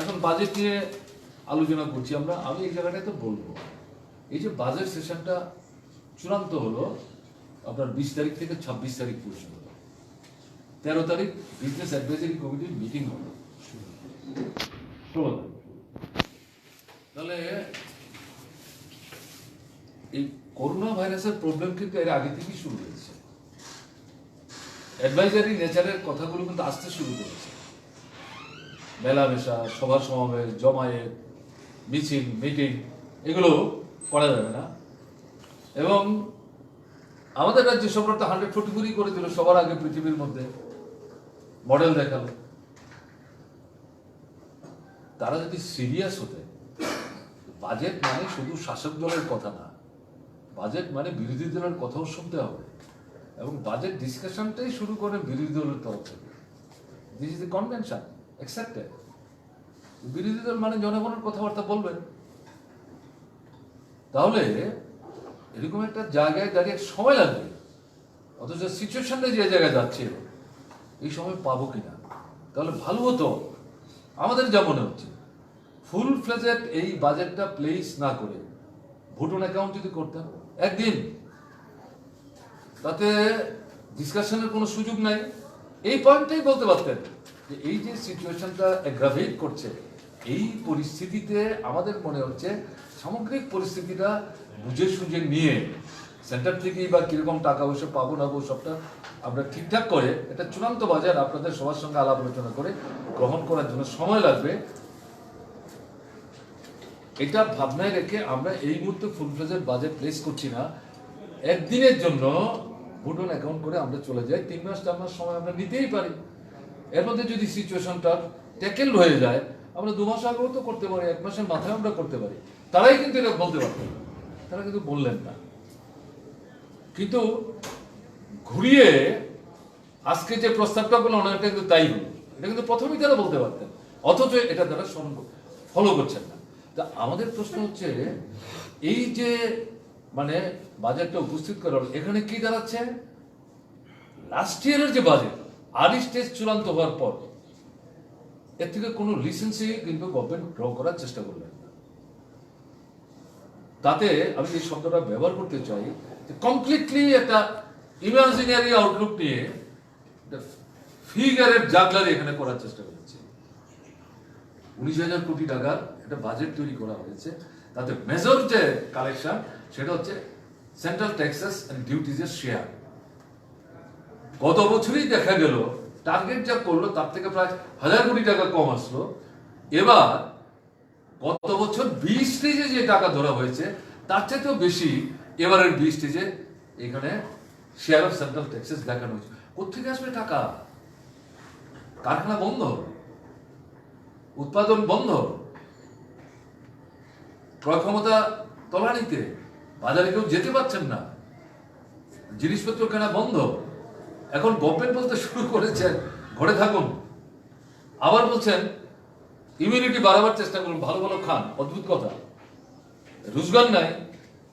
এখন বাজেট নিয়ে আলোচনা করছি আমরা। আমি এই জায়গাটায় তো বলবো, এই যে বাজেট সেশনটা চূড়ান্ত হলো আপনার 20 তারিখ থেকে 26 তারিখ পর্যন্ত। 13 তারিখ বিজনেস অ্যাডভাইজারি কমিটির মিটিং হলো, 16 তারিখ। তাহলে এই করোনা ভাইরাসের প্রবলেম কিন্তু এর আগে থেকেই শুরু হয়েছে। অ্যাডভাইজারি নেচারের কথাগুলো কিন্তু আসতে শুরু করেছে। মেলামেশা, সভা সমাবেশ, জমায়েত, মিছিল, মিটিং এগুলো করা যাবে না। এবং আমাদের রাজ্য সরকার তো 144 করে দিল, সবার আগে পৃথিবীর মধ্যে মডেল দেখালো। তারা যদি সিরিয়াস হতে, বাজেট মানে শুধু শাসক দলের কথা না, বাজেট মানে বিরোধী দলের কথাও শুনতে হবে, এবং বাজেট ডিসকাশনটাই শুরু করে বিরোধী দলের তরফ থেকে। This is the convention accepted. বিরোধী দল মানে জনগণের কথাবার্তা বলবেন। তাহলে এরকম একটা জায়গায় দাঁড়িয়ে সময় লাগবে, অথচ সিচুয়েশনটা যে জায়গায় যাচ্ছে এই সময় পাবো কিনা। তাহলে ভালো হতো, আমাদের যা মনে হচ্ছে, ফুল ফ্লেজেড এই বাজেটটা প্লেস না করে ভোট অন অ্যাকাউন্ট যদি করতেন একদিন, তাতে ডিসকাশনের কোনো সুযোগ নাই। এই পয়েন্টটাই বলতে পারতেন যে এই যে সিচুয়েশনটা অ্যাগ্রাভেট করছে, এই পরিস্থিতিতে আমাদের মনে হচ্ছে সামগ্রিক পরিস্থিতিটা বুঝে সুঝে নিয়ে সেন্টার থেকেই বা কিরকম টাকা পয়সা পাবো না সবটা আমরা ঠিকঠাক করে একটা চূড়ান্ত বাজার আপনাদের সবার সঙ্গে আলাপ আলোচনা করে গ্রহণ করার জন্য সময় লাগবে। এটা ভাবনায় রেখে আমরা এই মুহূর্তে ফুল ফ্লেজেড বাজেট প্লেস করছি না। একদিনের জন্য ভোট অন অ্যাকাউন্ট করে আমরা চলে যাই, 3 মাস 4 মাস সময় আমরা নিতেই পারি। এর মধ্যে যদি সিচুয়েশনটা ট্যাকেল হয়ে যায়, আমরা 2 মাস আগেও তো করতে পারি, 1 মাসের মাথায় আমরা করতে পারি। তারাই কিন্তু এটা বলতে পারতেন, তারা কিন্তু বললেন না। কিন্তু ঘুরিয়ে আজকে যে প্রস্তাবটা করলো অনেকটা কিন্তু তাই হলো, এটা কিন্তু প্রথমেই তারা বলতে পারতেন, অথচ এটা তারা ফলো করছেন না। তা আমাদের প্রশ্ন হচ্ছে, এই যে মানে বাজেটটা উপস্থিত করা হলো, এখানে কি দাঁড়াচ্ছে? লাস্ট ইয়ারের যে বাজেট আরই স্টেজ চূড়ান্ত হওয়ার পর এর থেকে কোনো লিসেন্সি কিন্তু গভর্নমেন্ট ড্র করার চেষ্টা করলেন না। তাতে আমি এই শব্দটা ব্যবহার করতে চাই যে কমপ্লিটলি একটা ইমাজিনারি আউটলুক নিয়ে ফিগারের জাগলারি এখানে করার চেষ্টা করেছে। 19,000 কোটি টাকার একটা বাজেট তৈরি করা হয়েছে, তাতে মেজর যে কালেকশন সেটা হচ্ছে সেন্ট্রাল ট্যাক্সেস এন্ড ডিউটিজের শেয়ার। গত বছরই দেখা গেল টার্গেট যা করলো তার থেকে প্রায় 1,000 কোটি টাকা কম আসলো। এবার গত বছর 20 স্টেজে যে টাকা ধরা হয়েছে তার চাইতেও বেশি এবারের 20 স্টেজে এখানে শেয়ার অফ সেন্ট্রাল ট্যাক্সেস দেখানো হয়েছে। কোথেকে আসবে টাকা? কারখানা বন্ধ, উৎপাদন বন্ধ, ক্রয় ক্ষমতা তলানিতে, বাজারে কেউ যেতে পারছেন না, জিনিসপত্র কেনা বন্ধ। এখন গভর্নমেন্ট বলতে শুরু করেছেন ঘরে থাকুন, আবার বলছেন ইমিউনিটি বাড়াবার চেষ্টা করুন, ভালো ভালো খান। অদ্ভুত কথা, রোজগার নাই,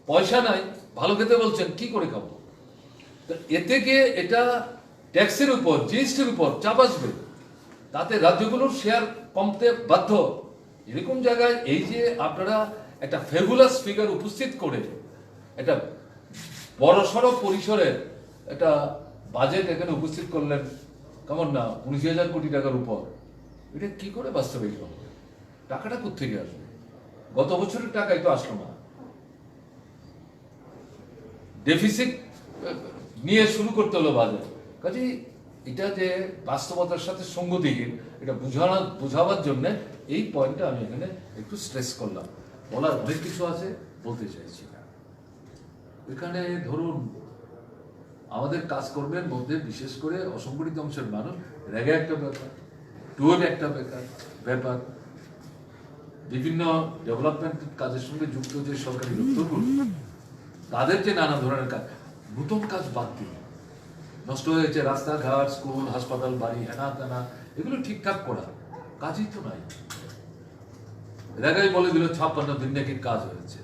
পয়সা নাই, ভালো খেতে বলছেন, কি করে খাবো? এতে গিয়ে এটা ট্যাক্সের উপর, জিএসটির উপর চাপ আসবে, তাতে রাজ্যগুলোর শেয়ার কমতে বাধ্য। এরকম জায়গায় এই যে আপনারা একটা ফেবুলাস ফিগার উপস্থিত করে একটা বড়সড় পরিসরের একটা বাজেট এখানে উপস্থিত করলেন, কেমন না? 19,000 কোটি টাকার উপর, এটা কি করে বাস্তবায়িত হবে? টাকাটা কোথেকে আসবে? গত বছরের টাকাই তো আসলো না। ডেফিসিট নিয়ে শুরু করতে হলো বাজেট। কাজেই এটা যে বাস্তবতার সাথে সঙ্গতিহীন, এটা বোঝাবার জন্য এই পয়েন্টটা আমি এখানে একটু স্ট্রেস করলাম। বলার অনেক কিছু আছে, বলতে চাইছি না। এখানে ধরুন আমাদের কাজকর্মের মধ্যে বিশেষ করে অসংগঠিত অংশের মানুষ, রেগা একটা ব্যাপার, টুয়েব একটা ব্যাপার, বিভিন্ন ডেভেলপমেন্ট কাজের সঙ্গে যুক্ত যে সরকারি দপ্তরগুলো, তাদের যে নানা ধরনের কাজ, নতুন কাজ বাদ দিয়ে নষ্ট হয়েছে রাস্তাঘাট, স্কুল, হাসপাতাল, বাড়ি, হেনা তেনা, এগুলো ঠিকঠাক করা কাজই তো নাই। রেগাই বলে দিল 56 দিন নাকি কাজ হয়েছে।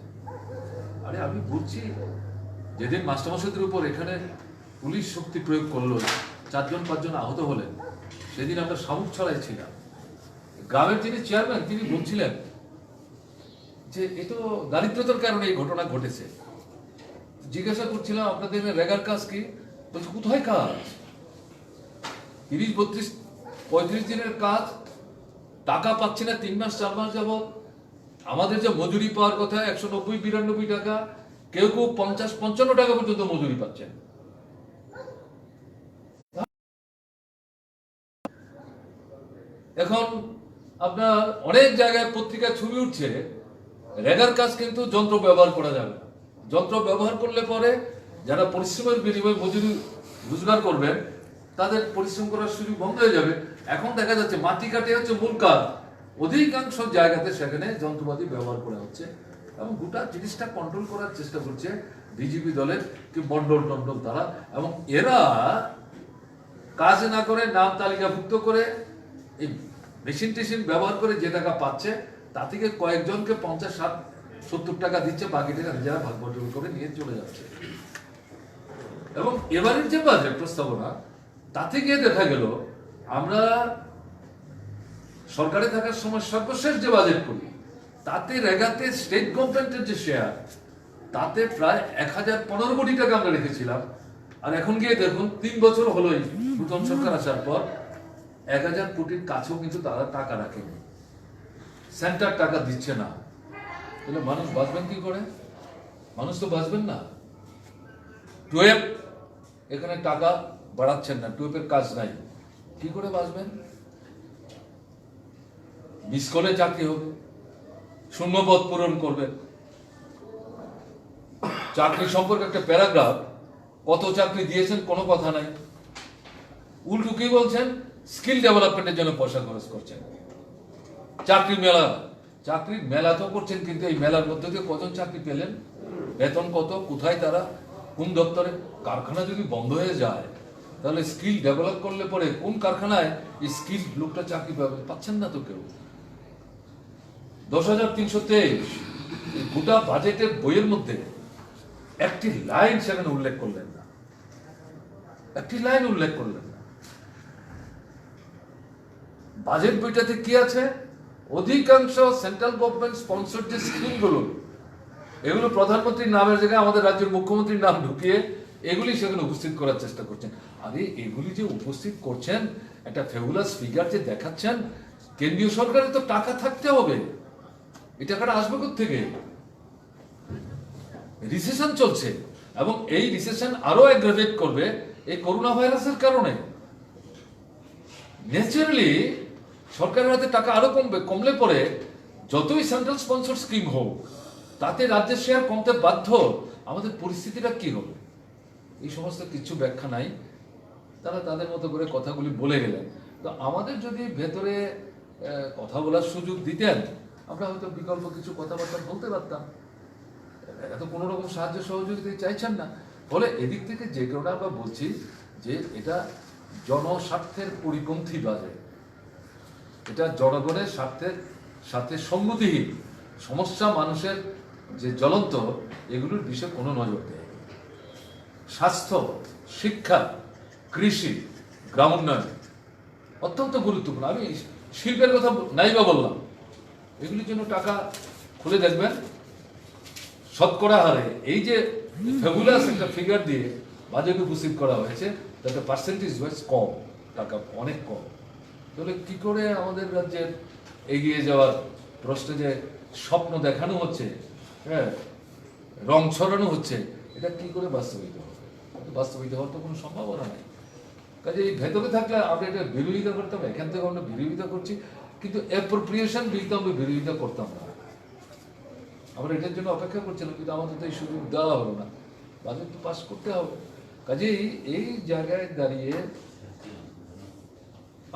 আরে আমি বুঝছি, যেদিন মাস্টারমশাইদের উপর এখানে পুলিশ শক্তি প্রয়োগ করলো, 4-5 জন আহত হলেন, সেদিন আমরা শামুক ছড়াই ছিলাম। গ্রামের যিনি চেয়ারম্যান তিনি বলছিলেন যে এ তো দারিদ্রতার কারণে এই ঘটনা ঘটেছে। জিজ্ঞাসা করছিলাম আপনাদের রেগার কাজ কি? বলছে কোথায় কাজ? 30, 32, 35 দিনের কাজ, টাকা পাচ্ছি না 3 মাস 4 মাস যাবত। আমাদের যে মজুরি পাওয়ার কথা 190-92 টাকা, কেউ কেউ 50-55 টাকা পর্যন্ত মজুরি পাচ্ছেন। এখন আপনার অনেক জায়গায় পত্রিকায় ছবি উঠছে, রেগার কাজ কিন্তু যন্ত্র ব্যবহার করা যাবে না। যন্ত্র ব্যবহার করলে পরে যারা পরিশ্রমের বিনিময়ে মজুরি রোজগার করবেন তাদের পরিশ্রম করার সুযোগ বন্ধ হয়ে যাবে। এখন দেখা যাচ্ছে মাটি কাটে হচ্ছে মূল কাজ, অধিকাংশ জায়গাতে সেখানে যন্ত্রপাতি ব্যবহার করা হচ্ছে এবং গোটা জিনিসটা কন্ট্রোল করার চেষ্টা করছে বিজেপি দলের কি মন্ডল টন্ডল তারা, এবং এরা কাজ না করে নাম তালিকাভুক্ত করে এই মেশিন টেশিন ব্যবহার করে যে টাকা পাচ্ছে তা থেকে কয়েকজনকে 50-60-70 টাকা দিচ্ছে, বাকি টাকা নিজেরা ভাগ বন্টন করে নিয়ে চলে যাচ্ছে। এবং এবারের যে বাজেট প্রস্তাবনা তাতে গিয়ে দেখা গেল আমরা সরকারে থাকার সময় সর্বশেষ যে বাজেট করি তাতে রেগাতে স্টেট গভর্নমেন্টের যে শেয়ার তাতে প্রায় 1015 কোটি টাকা আমরা রেখেছিলাম, আর এখন গিয়ে দেখুন 3 বছর হলোই নতুন সরকার আসার পর 1000 কোটির কাছেও কিন্তু তারা টাকা রাখেনি, সেন্টার টাকা দিচ্ছে না। তাহলে মানুষ বাঁচবেন কি করে? মানুষ তো বাঁচবেন না। 12 এখানে টাকা বাড়াচ্ছেন না, 12 কাজ নাই, কি করে বাঁচবেন? 20 করে চাকরি হবে, শূন্যপদ পূরণ করবেন। চাকরি সম্পর্কে একটা প্যারাগ্রাফ, কত চাকরি দিয়েছেন কোনো কথা নাই, উল্টো কি বলছেন? স্কিল ডেভেলপমেন্টের জন্য পয়সা খরচ করছেন। চাকরির মেলা তো করছেন, কিন্তু এই মেলার মধ্যে দিয়ে কজন চাকরি পেলেন? বেতন কত? কোথায় তারা? কোন দপ্তরে? কারখানা যদি বন্ধ হয়ে যায় তাহলে স্কিল ডেভেলপ করলে পরে কোন কারখানায় এই স্কিল লোকটা চাকরি পাবে? পাচ্ছেন না তো কেউ। 10,323 গোটা বাজেটের বইয়ের মধ্যে একটি লাইন সেখানে উল্লেখ করলেন না, একটি লাইন উল্লেখ করলেন না। বাজেট বইটাতে কি আছে? অধিকাংশ সেন্ট্রাল গভর্নমেন্ট স্পন্সর যে স্কিমগুলো, এগুলো প্রধানমন্ত্রীর নামের জায়গায় আমাদের রাজ্যের মুখ্যমন্ত্রীর নাম ঢুকিয়ে এগুলি সেখানে উপস্থিত করার চেষ্টা করছেন। আরে এগুলি যে উপস্থিত করছেন, একটা ফেবুলাস ফিগার যে দেখাচ্ছেন, কেন্দ্রীয় সরকারের তো টাকা থাকতে হবে, এই টাকাটা আসবে কোত্থেকে? রিসেশন চলছে এবং এই রিসেশন আরো অ্যাগ্রাভেট করবে এই করোনা ভাইরাসের কারণে। ন্যাচারালি সরকারের হাতে টাকা আরো কমলে পরে যতই সেন্ট্রাল স্পন্সর স্কিম হোক তাতে রাজ্যের শেয়ার কমতে বাধ্য। আমাদের পরিস্থিতিটা কি হবে? এই সমস্ত কিছু ব্যাখ্যা নাই, তারা তাদের মতো করে কথাগুলি বলে গেলেন। তো আমাদের যদি ভেতরে কথা বলার সুযোগ দিতেন আমরা হয়তো বিকল্প কিছু কথাবার্তা বলতে পারতাম। এত কোনো রকম সাহায্য সহযোগিতা চাইছেন না, ফলে এদিক থেকে যে কারণে আমরা বলছি যে এটা জনস্বার্থের পরিপন্থী বাজেট, এটা জনগণের স্বার্থের সাথে সংগতিহীন। সমস্যা মানুষের যে জ্বলন্ত, এগুলোর বিষয়ে কোনো নজর দেয়। স্বাস্থ্য, শিক্ষা, কৃষি, গ্রাম উন্নয়ন অত্যন্ত গুরুত্বপূর্ণ। আমি শিল্পের কথা নাই বা বললাম, এগুলির জন্য টাকা খুলে দেখবেন শতকরা হারে এই যে ফেবুলাস একটা ফিগার দিয়ে বাজেট উপস্থিত করা হয়েছে তাতে পার্সেন্টেজ ওয়াইজ কম, টাকা অনেক কম। তাহলে কি করে আমাদের রাজ্যের এগিয়ে যাওয়ার প্রশ্নে যে স্বপ্ন দেখানো হচ্ছে, হ্যাঁ, রং ছড়ানো হচ্ছে, এটা কি করে বাস্তবিত হবে? বাস্তবিত হওয়ার তো কোনো সম্ভাবনা নেই। কাজে এই ভেতরে থাকলে আমরা এটা বিরোধিতা করতাম, এখান থেকে আমরা বিরোধিতা করছি, কিন্তু অ্যাপ্রোপ্রিয়েশন বিলটা আমরা বিরোধিতা করতাম না। আমরা এটার জন্য অপেক্ষা করছিলাম, কিন্তু আমাদের তো এই সুযোগ দেওয়া হলো না। বাজেট তো পাস করতে হবে। কাজেই এই জায়গায় দাঁড়িয়ে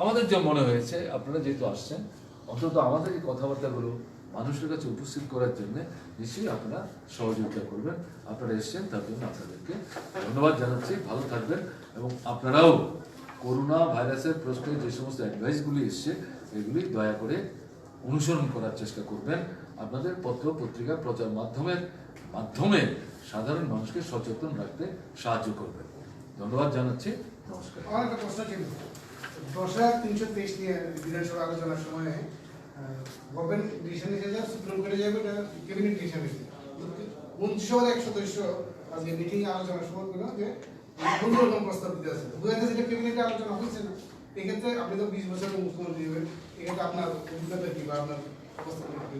আমাদের যে মনে হয়েছে, আপনারা যেহেতু আসছেন, অন্তত আমাদের এই কথাবার্তাগুলো মানুষের কাছে উপস্থিত করার জন্য নিশ্চয়ই আপনারা সহযোগিতা করবেন। আপনারা এসছেন তার জন্য আপনাদেরকে ধন্যবাদ জানাচ্ছি। ভালো থাকবেন এবং আপনারাও করোনা ভাইরাসের প্রশ্নে যে সমস্ত অ্যাডভাইসগুলি এসছে এগুলি দয়া করে অনুসরণ করার চেষ্টা করবেন। আপনাদের পত্র পত্রিকা প্রচার মাধ্যমে সাধারণ মানুষকে সচেতন রাখতে সাহায্য করবেন। ধন্যবাদ জানাচ্ছি। নমস্কার। আমার একটা প্রশ্ন ছিল, 10,323 নিয়ে বিধানসভা আলোচনার সময় গভর্নমেন্ট ডিসিশন নিয়েছে, সুপ্রিম কোর্টে যাবে, এটা ক্যাবিনেট ডিসিশন নিয়েছে। মন্ত্রিসভার এক সদস্য আজকে মিটিং আলোচনার সময় বলল যে অন্যরকম প্রস্তাব দিতে আছে, বোঝা যাচ্ছে যেটা ক্যাবিনেটে আলোচনা হয়েছে না। এক্ষেত্রে আপনি তো 20 বছরের মুখ্যমন্ত্রী হবেন, এক্ষেত্রে আপনার অভিজ্ঞতা কি বা আপনার প্রস্তাব কি?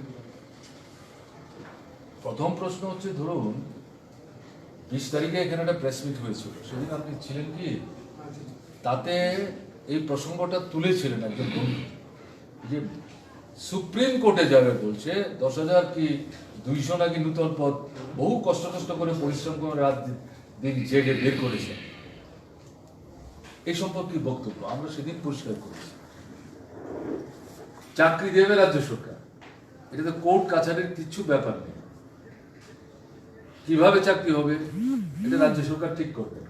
প্রথম প্রশ্ন হচ্ছে, ধরুন 20 তারিখে এখানে একটা প্রেস মিট হয়েছিল, সেদিন আপনি ছিলেন কি? তাতে এই প্রসঙ্গটা তুলেছিলেন একজন বন্ধু, যে সুপ্রিম কোর্টে যাবে বলছে, 10,000 কি 200 নাকি নূতন পদ, বহু কষ্ট করে পরিশ্রম করে রাত দিন জেগে বের করেছেন, এই সম্পর্কে বক্তব্য আমরা সেদিন পরিষ্কার করেছি। চাকরি দেবে রাজ্য সরকার, এটা তো কোর্ট কাছারির কিছু ব্যাপার নেই। কিভাবে চাকরি হবে এটা রাজ্য সরকার ঠিক করবে।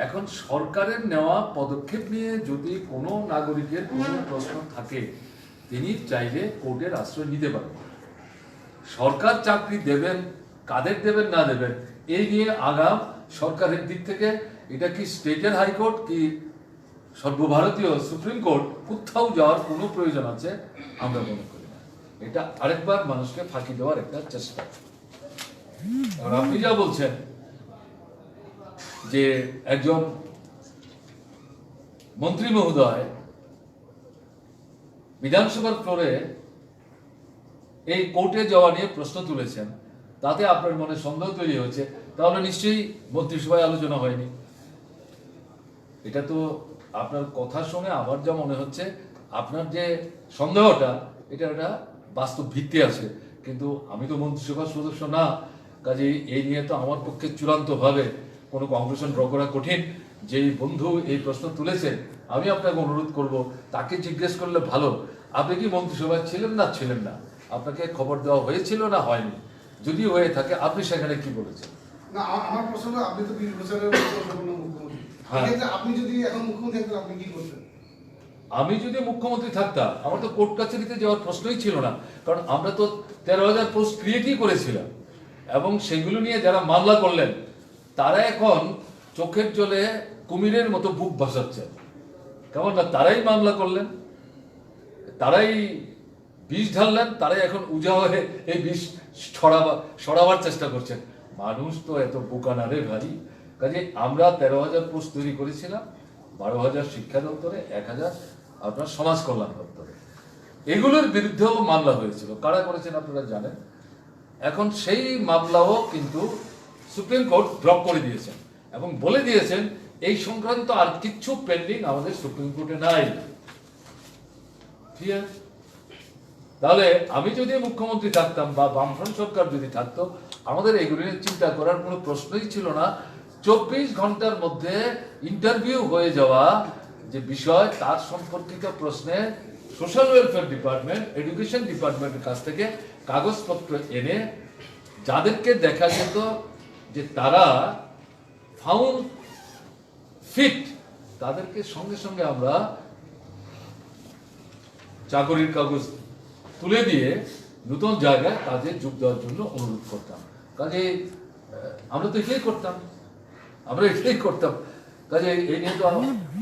এখন সরকারের নেওয়া পদক্ষেপ নিয়ে যদি কোনো নাগরিকের কোনো প্রশ্ন থাকে, তিনি চাইলে কোর্টের আশ্রয় নিতে পারেন। সরকার চাকরি দেবেন, কাদের দেবেন না দেবেন এই নিয়ে আগাম সরকারের দিক থেকে এটা কি স্টেটের হাইকোর্ট কি সর্বভারতীয় সুপ্রিম কোর্ট, কোথাও যাওয়ার কোনো প্রয়োজন আছে আমরা মনে করি না। এটা আরেকবার মানুষকে ফাঁকি দেওয়ার একটা চেষ্টা। আর আপনি যা বলছেন যে একজন মন্ত্রী মহোদয় বিধানসভার ফ্লোরে এই কোর্টে যাওয়া নিয়ে প্রশ্ন তুলেছেন, তাতে আপনার মনে সন্দেহ তৈরি হয়েছে, তাহলে নিশ্চয়ই মন্ত্রিসভায় আলোচনা হয়নি। এটা তো আপনার কথা শুনে আমার যা মনে হচ্ছে আপনার যে সন্দেহটা এটা একটা বাস্তব ভিত্তি আছে, কিন্তু আমি তো মন্ত্রিসভার সদস্য না, কাজেই এই নিয়ে তো আমার পক্ষে চূড়ান্তভাবে কোনো কনক্লুশন ড্র করা কঠিন। যেই বন্ধু এই প্রশ্ন তুলেছেন আমি আপনাকে অনুরোধ করব তাকে জিজ্ঞেস করলে ভালো, আপনি কি মন্ত্রিসভায় ছিলেন না ছিলেন না, আপনাকে খবর দেওয়া হয়েছিল না হয়নি, যদি হয়ে থাকে আপনি সেখানে কি বলেছেন। না, আমার প্রশ্ন হলো, আপনি তো 20 বছরের সম্পূর্ণ মুখ্যমন্ত্রী, হ্যাঁ। এক্ষেত্রে আপনি যদি এখন মুখ্যমন্ত্রী থাকতেন আপনি কি করতেন? আমি যদি মুখ্যমন্ত্রী থাকতাম আমার তো কোর্ট কাছারিতে যাওয়ার প্রশ্নই ছিল না, কারণ আমরা তো 13,000 পোস্ট ক্রিয়েটই করেছিলাম এবং সেগুলো নিয়ে যারা মামলা করলেন তারা এখন চোখের জলে কুমিরের মতো বুক ভাসাচ্ছেন। কেমন না, তারাই মামলা করলেন, তারাই বিষ ঢাললেন, তারাই এখন উজা হয়ে এই বিষ সরাবার চেষ্টা করছেন। মানুষ তো এত বোকা না রে ভাই। কাজে আমরা 13,000 পোস্ট তৈরি করেছিলাম, 12,000 শিক্ষা দপ্তরে, 1,000 আপনার সমাজ কল্যাণ দপ্তরে। এগুলোর বিরুদ্ধেও মামলা হয়েছিল, কারা করেছেন আপনারা জানেন। এখন সেই মামলাও কিন্তু সুপ্রিম কোর্ট ড্রপ করে দিয়েছেন এবং বলে দিয়েছেন এই সংক্রান্ত আর কিচ্ছু পেন্ডিং আমাদের সুপ্রিম কোর্টে নাই। ঠিক আছে, তাহলে আমি যদি মুখ্যমন্ত্রী থাকতাম বা বামফ্রন্ট সরকার যদি থাকতো আমাদের এগুলো নিয়ে চিন্তা করার কোনো প্রশ্নই ছিল না। 24 ঘন্টার মধ্যে ইন্টারভিউ হয়ে যাওয়া যে বিষয়, তার সম্পর্কিত প্রশ্নে সোশ্যাল ওয়েলফেয়ার ডিপার্টমেন্ট, এডুকেশন ডিপার্টমেন্টের কাছ থেকে কাগজপত্র এনে যাদেরকে দেখা যেত যে তারা ফাউন্ড ফিট, তাদেরকে সঙ্গে সঙ্গে আমরা চাকরির কাগজ তুলে দিয়ে নতুন জায়গায় কাজে যোগ দেওয়ার জন্য অনুরোধ করতাম। কাজে আমরা তো এটাই করতাম। কাজে এই নিয়ে তো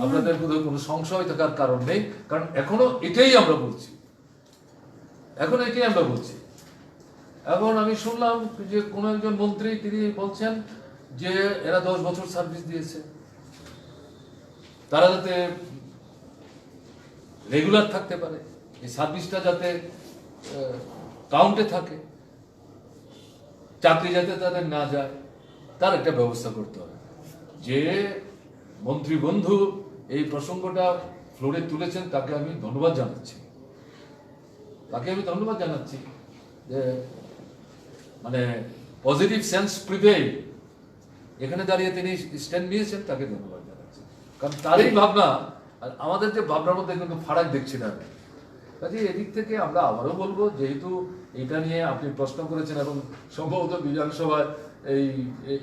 আপনাদের বোধহয় কোনো সংশয় থাকার কারণ নেই, কারণ এখনো এটাই আমরা বলছি। এখন আমি শুনলাম যে কোনো একজন মন্ত্রী তিনি বলছেন যে এরা 10 বছর সার্ভিস দিয়েছে, তারা যাতে রেগুলার থাকতে পারে, এই সার্ভিসটা যাতে কাউন্টে থাকে, চাকরি যাতে তাদের না যায়, তার একটা ব্যবস্থা করতে হবে। যে মন্ত্রী বন্ধু এই প্রসঙ্গটা ফ্লোরে তুলেছেন তাকে আমি ধন্যবাদ জানাচ্ছি যে মানে পজিটিভ সেন্স প্রিভেইল, এখানে দাঁড়িয়ে তিনি স্ট্যান্ড নিয়েছেন, তাকে ধন্যবাদ জানাচ্ছি। কারণ তারই ভাবনা আর আমাদের যে ভাবনার মধ্যে কিন্তু ফারাক দেখছি না। কাজে এদিক থেকে আমরা আবারও বলবো, যেহেতু এটা নিয়ে আপনি প্রশ্ন করেছেন এবং সম্ভবত বিধানসভায়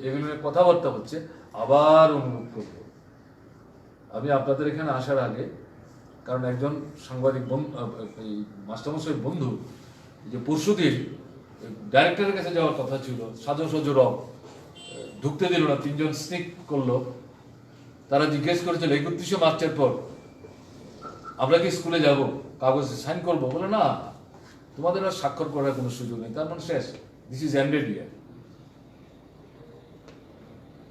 এগুলো নিয়ে কথাবার্তা হচ্ছে, আবার অনুরোধ করব আমি আপনাদের এখানে আসার আগে, কারণ একজন সাংবাদিক এই মাস্টারমশাই বন্ধু যে পরশুদিন ডাইরেক্টরের কাছে যাওয়ার কথা ছিল, সাজো রব ঢুকতে দিল না, 3 জন স্নিক করলো। তারা জিজ্ঞেস করেছিল 31শে মার্চের পর আমরা কি স্কুলে যাব, কাগজে সাইন করবো, বলে না তোমাদের আর স্বাক্ষর করার কোনো সুযোগ নেই, তার মানে শেষ, দিস ইজ এন্ডেড ইয়ার।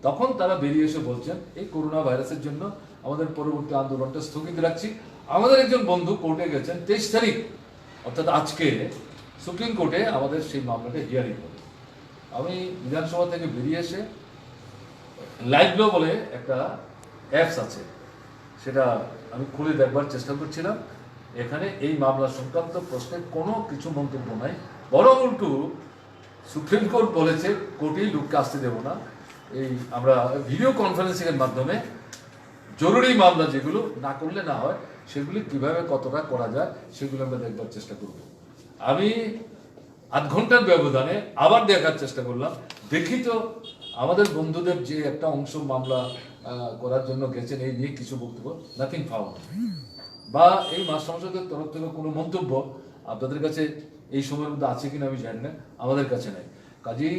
তখন তারা বেরিয়ে এসে বলছেন এই করোনা ভাইরাসের জন্য আমাদের পরবর্তী আন্দোলনটা স্থগিত রাখছি। আমাদের একজন বন্ধু কোর্টে গেছেন 23 তারিখ, অর্থাৎ আজকে সুপ্রিম কোর্টে আমাদের সেই মামলাটা হিয়ারিং হবে। আমি বিধানসভা থেকে বেরিয়ে এসে লাইভলো বলে একটা অ্যাপস আছে, সেটা আমি খুলে দেখবার চেষ্টা করছিলাম। এখানে এই মামলা সংক্রান্ত প্রশ্নে কোনো কিছু মন্তব্য নাই, বরং উল্টো সুপ্রিম কোর্ট বলেছে কোর্টেই লোককে আসতে দেব না, এই আমরা ভিডিও কনফারেন্সিং এর মাধ্যমে জরুরি মামলা যেগুলো না করলে না হয় সেগুলি কিভাবে কতটা করা যায় সেগুলো আমরা দেখবার চেষ্টা করব। আমি আধ ঘন্টার ব্যবধানে আবার দেখার চেষ্টা করলাম, দেখি তো আমাদের বন্ধুদের যে একটা অংশ মামলা করার জন্য গেছেন এই নিয়ে কিছু বক্তব্য, নাথিং ফাউন্ড, বা এই মাস্টার সংসদের তরফ থেকে কোনো মন্তব্য আপনাদের কাছে এই সময়ের মধ্যে আছে কিনা আমি জানি না, আমাদের কাছে নাই। কাজেই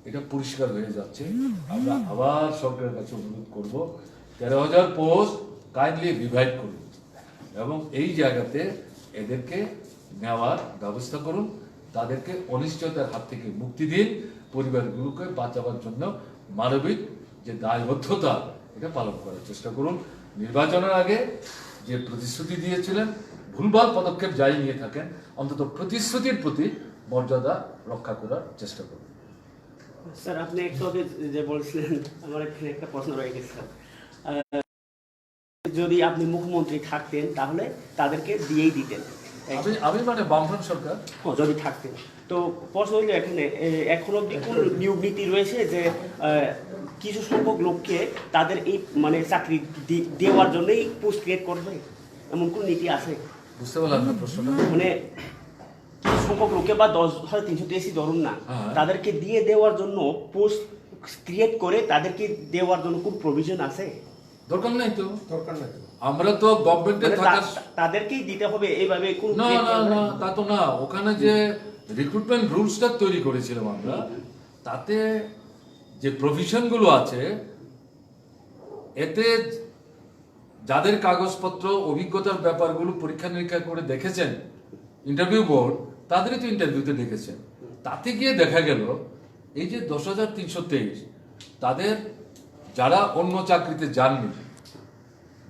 এটা পরিষ্কার হয়ে যাচ্ছে। আমরা আবার সরকারের কাছে অনুরোধ করব 13,000 পোস্ট কাইন্ডলি রিভাইভ করুন এবং এই জায়গাতে এদেরকে নেওয়ার ব্যবস্থা করুন, তাদেরকে অনিশ্চয়তার হাত থেকে মুক্তি দিন, পরিবারগুলোকে বাঁচাবার জন্য মানবিক যে দায়বদ্ধতা এটা পালন করার চেষ্টা করুন। নির্বাচনের আগে যে প্রতিশ্রুতি দিয়েছিলেন, ভুলভাল পদক্ষেপ যাই নিয়ে থাকেন, অন্তত প্রতিশ্রুতির প্রতি মর্যাদা রক্ষা করার চেষ্টা করুন। স্যার, আপনি একটু আগে যে বলছিলেন, আমার এখানে একটা প্রশ্ন রয়ে গেছে স্যার। যদি আপনি মুখ্যমন্ত্রী থাকতেন তাহলে তাদেরকে দিয়েই দিতেন। আমি মানে বামফ্রন্ট সরকার যদি থাকতেন, তো প্রশ্ন হইল এখানে এখন অব্দি কোন নিয়োগ নীতি রয়েছে যে কিছু সংখ্যক লোককে তাদের এই মানে চাকরি দেওয়ার জন্যই পোস্ট ক্রিয়েট করবে, এমন কোন নীতি আছে? বুঝতে পারলাম না প্রশ্নটা। মানে কিছু সংখ্যক লোকে বা 10,383 ধরুন না, হ্যাঁ। তাদেরকে দিয়ে দেওয়ার জন্য পোস্ট ক্রিয়েট করে তাদেরকে দেওয়ার জন্য কোন প্রভিশন আছে? দরকার নাই তো, দরকার নাই। আমরা তো গভর্নমেন্টে মানে থাকার তাদেরকেই দিতে হবে এইভাবে কোন না না না তা তো না। ওখানে যে রিক্রুটমেন্ট রুলসটা তৈরি করেছিলাম আমরা, তাতে যে প্রভিশনগুলো আছে এতে যাদের কাগজপত্র অভিজ্ঞতার ব্যাপারগুলো পরীক্ষা নিরীক্ষা করে দেখেছেন ইন্টারভিউ বোর্ড, তাদেরই তো ইন্টারভিউতে দেখেছেন। তাতে গিয়ে দেখা গেল এই যে 10,323 তাদের যারা অন্য চাকরিতে যাননি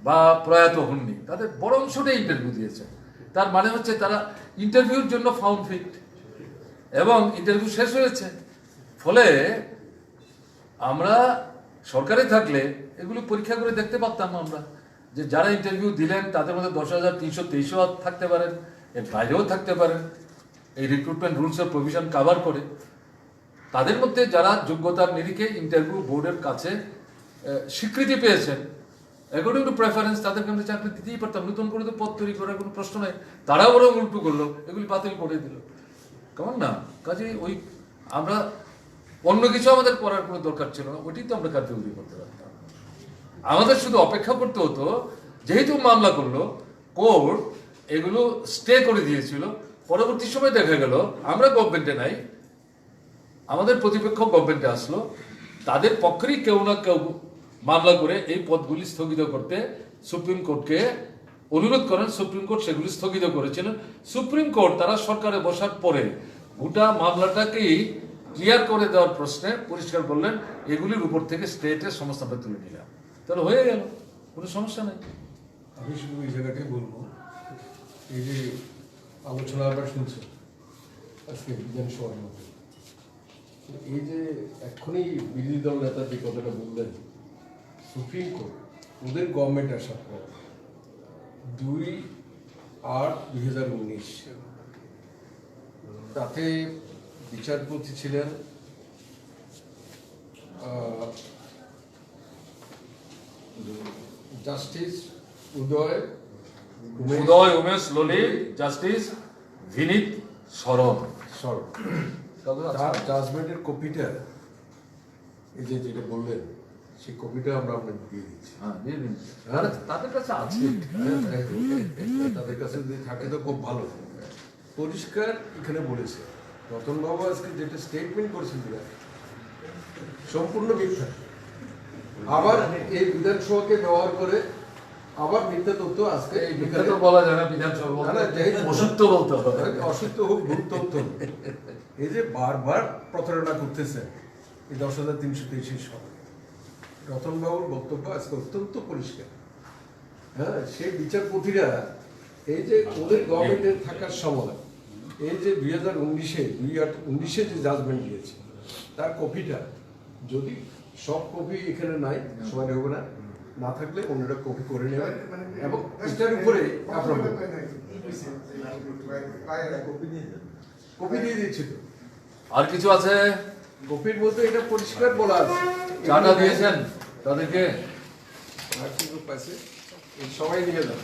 বা প্রয়াত হননি, তাদের বড় অংশটাই ইন্টারভিউ দিয়েছে। তার মানে হচ্ছে তারা ইন্টারভিউর জন্য ফাউন্ড ফিট এবং ইন্টারভিউ শেষ হয়েছে। ফলে আমরা সরকারে থাকলে এগুলো পরীক্ষা করে দেখতে পারতাম আমরা যে যারা ইন্টারভিউ দিলেন তাদের মধ্যে 10,323 থাকতে পারেন, এর বাইরেও থাকতে পারেন। এই রিক্রুটমেন্ট রুলসের প্রভিশন কাভার করে তাদের মধ্যে যারা যোগ্যতার নিরিখে ইন্টারভিউ বোর্ডের কাছে স্বীকৃতি পেয়েছেন অ্যাকর্ডিং টু প্রেফারেন্স, তাদেরকে আমরা চাকরি দিতেই পারতাম। নতুন করে তো পদ তৈরি করার কোনো প্রশ্ন নেই। তারাও ওরা উল্টো করলো, এগুলি বাতিল করে দিল, কেমন না? কাজে ওই আমরা অন্য কিছু আমাদের করার কোনো দরকার ছিল না, ওইটাই তো আমরা কার্যকরী করতে পারতাম। আমাদের শুধু অপেক্ষা করতে হতো, যেহেতু মামলা করলো কোর্ট এগুলো স্টে করে দিয়েছিল, পরবর্তী সময় দেখা গেল আমরা গভর্নমেন্টে নাই, আমাদের প্রতিপক্ষ গভর্নমেন্টে আসলো, তাদের পক্ষেরই কেউ না কেউ মামলা করে এই পদগুলি স্থগিত করতে সুপ্রিম কোর্টকে অনুরোধ করেন। সুপ্রিম কোর্ট সেগুলি স্থগিত করেছিলেন। সুপ্রিম কোর্ট তারা সরকারে বসার পরে গোটা মামলাটাকেই ক্লিয়ার করে দেওয়ার প্রশ্নে পরিষ্কার বললেন এগুলির উপর থেকে স্টেটের সমস্ত আমরা তুলে নিলাম, তাহলে হয়ে গেল, কোনো সমস্যা নেই। আমি শুধু এই জায়গাটাই বলবো, এই যে আলোচনা আমরা শুনছি আজকে বিধানসভার মধ্যে, এই যে এক্ষুনি বিরোধী দল নেতা যে কথাটা বললেন, সুপ্রিম কোর্ট ওদের গভর্নমেন্ট আসার পর 2/8/2019 তাতে বিচারপতি ছিলেন জাস্টিস উদয় উমেশ ললিত, জাস্টিস বিনীত শরৎ। তার জাজমেন্টের কপিটা এই যে যেটা বললেন সেই কপিটা আমরা আপনাকে দিয়ে দিচ্ছি। হ্যাঁ, দিয়ে দিন। তাদের কাছে আছে, তাদের কাছে যদি থাকে তো খুব ভালো। পরিষ্কার এখানে বলেছে রতনবাবু আজকে যেটা স্টেটমেন্ট করেছেন সম্পূর্ণ মিথ্যা। আবার এই বিধানসভাকে ব্যবহার করে আবার মিথ্যা তথ্য আজকে এই মিথ্যা তো বলা যায় না বিধানসভা, অসত্য বলতে হবে, অসত্য হোক ভুল তথ্য হোক। এই যে বারবার প্রতারণা করতেছে এই 10,323 সঙ্গে, রতনবাবুর বক্তব্য আজকে অত্যন্ত পরিষ্কার। হ্যাঁ, সেই বিচারপতিরা এই যে ওদের গভর্নমেন্টের থাকার সময় এই যে 2019-এ যে জাজমেন্ট দিয়েছে তার কপিটা যদি সব কপি এখানে নাই, সময় হবে না, না থাকলে অন্যরা কপি করে নেবে এবং এটার উপরে আপনার কপি দিয়ে দিচ্ছি। তো আর কিছু আছে? কপির মধ্যে এটা পরিষ্কার বলা আছে চাটা দিয়েছেন তাদেরকে? আর কি গ্রুপ আছে এই সবাই নিয়ে যান।